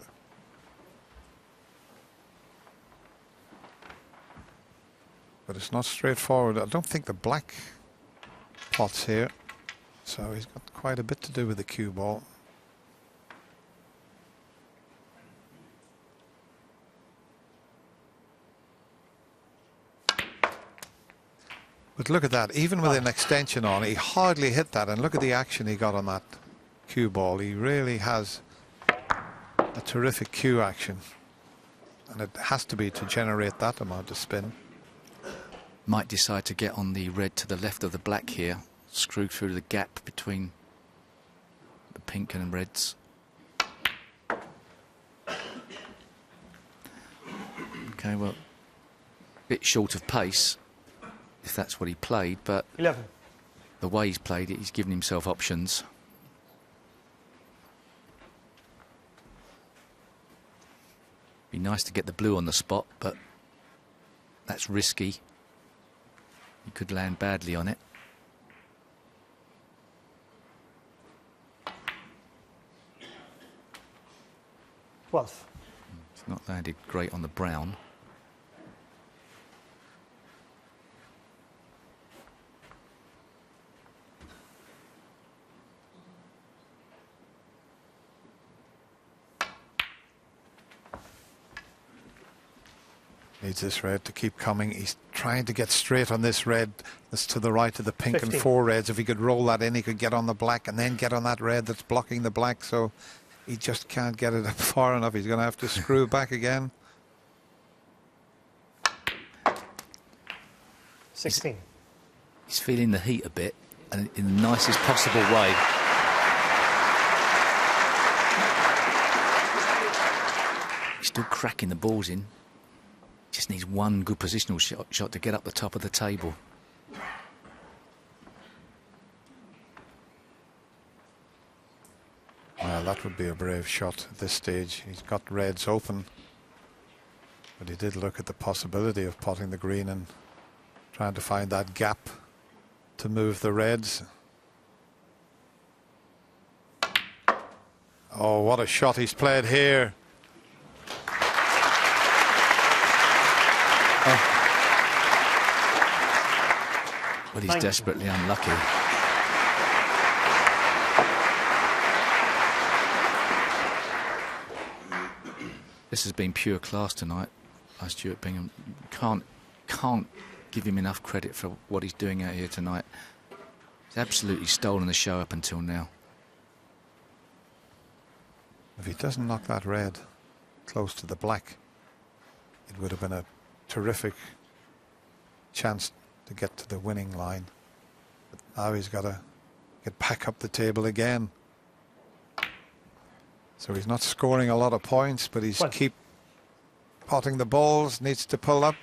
But it's not straightforward. I don't think the black pots here. So he's got quite a bit to do with the cue ball. But look at that, even with an extension on, he hardly hit that, and look at the action he got on that cue ball. He really has a terrific cue action, and it has to be to generate that amount of spin. Might decide to get on the red to the left of the black here, screw through the gap between the pink and reds. Okay, well, bit short of pace, if that's what he played, but 11. the way he's played it, he's given himself options. Be nice to get the blue on the spot, but that's risky. He could land badly on it. Twelve. It's not landed great on the brown. Needs this red to keep coming. He's trying to get straight on this red that's to the right of the pink 15. and 4 reds. If he could roll that in, he could get on the black and then get on that red that's blocking the black. So he just can't get it up far enough. He's going to have to screw back again. 16. He's feeling the heat a bit, and in the nicest possible way. He's still cracking the balls in. Just needs one good positional shot to get up the top of the table. Well, that would be a brave shot at this stage. He's got reds open, but he did look at the possibility of potting the green and trying to find that gap to move the reds. Oh, what a shot he's played here. But he's desperately unlucky. This has been pure class tonight by Stuart Bingham. Can't give him enough credit for what he's doing out here tonight. He's absolutely stolen the show up until now. If he doesn't knock that red close to the black, it would have been a terrific chance to get to the winning line. But now he's got to get back up the table again. So he's not scoring a lot of points, but he's keep potting the balls, needs to pull up.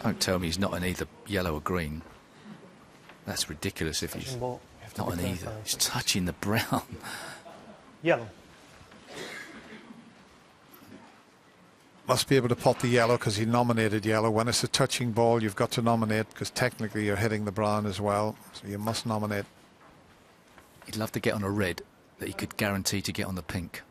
Don't tell me he's not in either yellow or green. That's ridiculous if he's not in either. He's touching the brown. Yellow. Must be able to pot the yellow because he nominated yellow. When it's a touching ball, you've got to nominate because technically you're hitting the brown as well. So you must nominate. He'd love to get on a red that he could guarantee to get on the pink.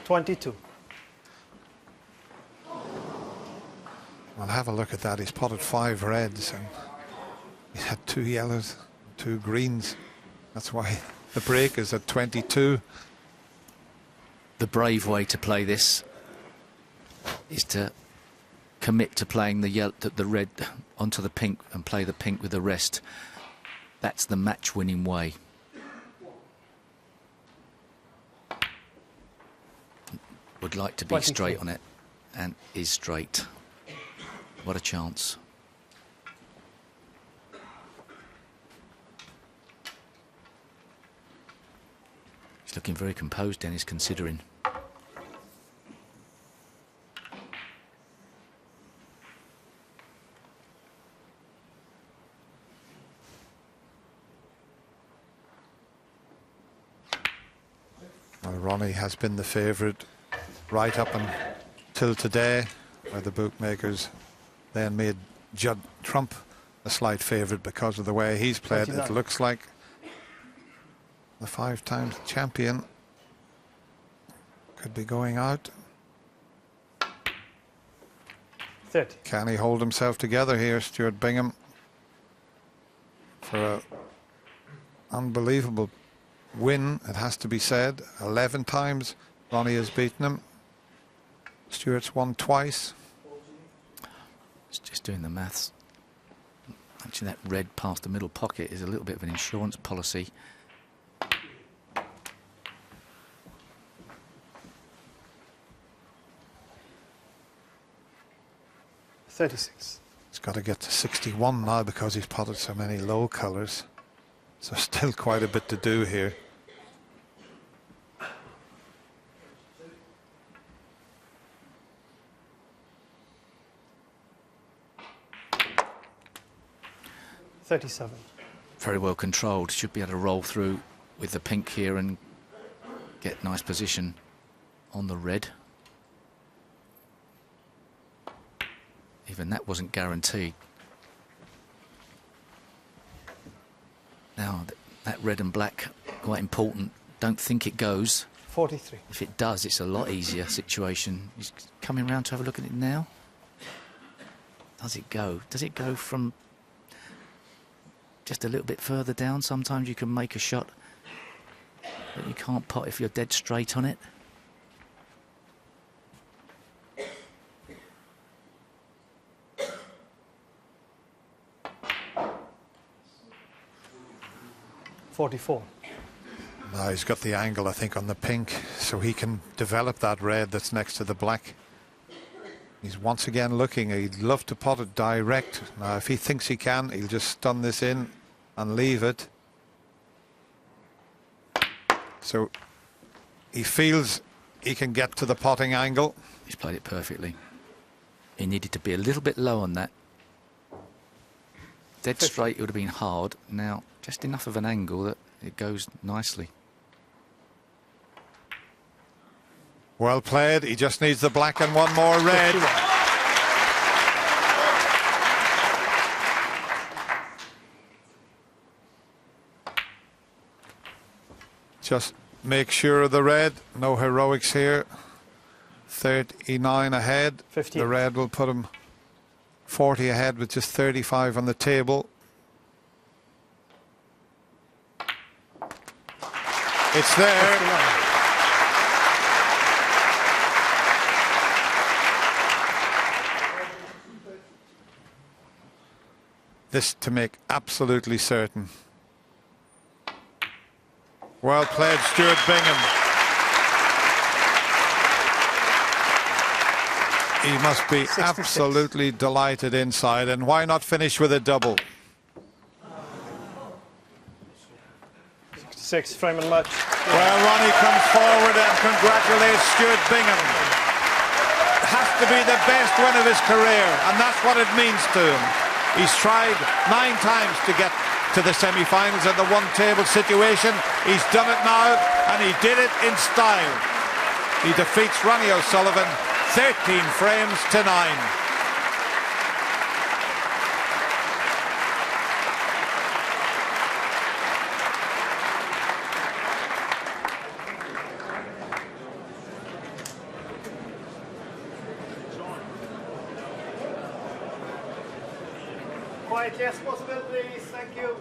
$22. Well, have a look at that. He's potted 5 reds and he's had 2 yellows, 2 greens. That's why the break is at 22. The brave way to play this is to commit to playing the red onto the pink and play the pink with the rest. That's the match-winning way. Would like to be straight on it, and is straight. What a chance. He's looking very composed, Dennis, considering. Well, Ronnie has been the favourite right up until today, where the bookmakers then made Judd Trump a slight favourite because of the way he's played. It looks like the 5-time champion could be going out. 30. Can he hold himself together here, Stuart Bingham, for an unbelievable win, it has to be said. 11 times Ronnie has beaten him. Stuart's won twice. It's just doing the maths. Actually, that red past the middle pocket is a little bit of an insurance policy. $36. He's got to get to 61 now because he's potted so many low colours. So still quite a bit to do here. $37. Very well controlled. Should be able to roll through with the pink here and get nice position on the red. Even that wasn't guaranteed. Now, that red and black, quite important. Don't think it goes. 43. If it does, it's a lot easier situation. He's coming round to have a look at it now. Does it go? Does it go from just a little bit further down? Sometimes you can make a shot, but you can't pot if you're dead straight on it. $44. Now he's got the angle, I think, on the pink, so he can develop that red that's next to the black. He's once again looking. He'd love to pot it direct. Now, if he thinks he can, he'll just stun this in and leave it. So he feels he can get to the potting angle. He's played it perfectly. He needed to be a little bit low on that. Dead straight, it would have been hard. Now, just enough of an angle that it goes nicely. Well played. He just needs the black and one more red. Just make sure of the red. No heroics here. 39 ahead. 15. The red will put him 40 ahead with just 35 on the table. It's there. 59. This to make absolutely certain. Well played, Stuart Bingham. He must be 66. absolutely delighted inside, and why not finish with a double? 66, frame and match. Well, Ronnie comes forward and congratulates Stuart Bingham. It has to be the best win of his career, and that's what it means to him. He's tried 9 times to get to the semi-finals in the one-table situation. He's done it now, and he did it in style. He defeats Ronnie O'Sullivan 13 frames to 9. Quiet, yes, possibilities, thank you.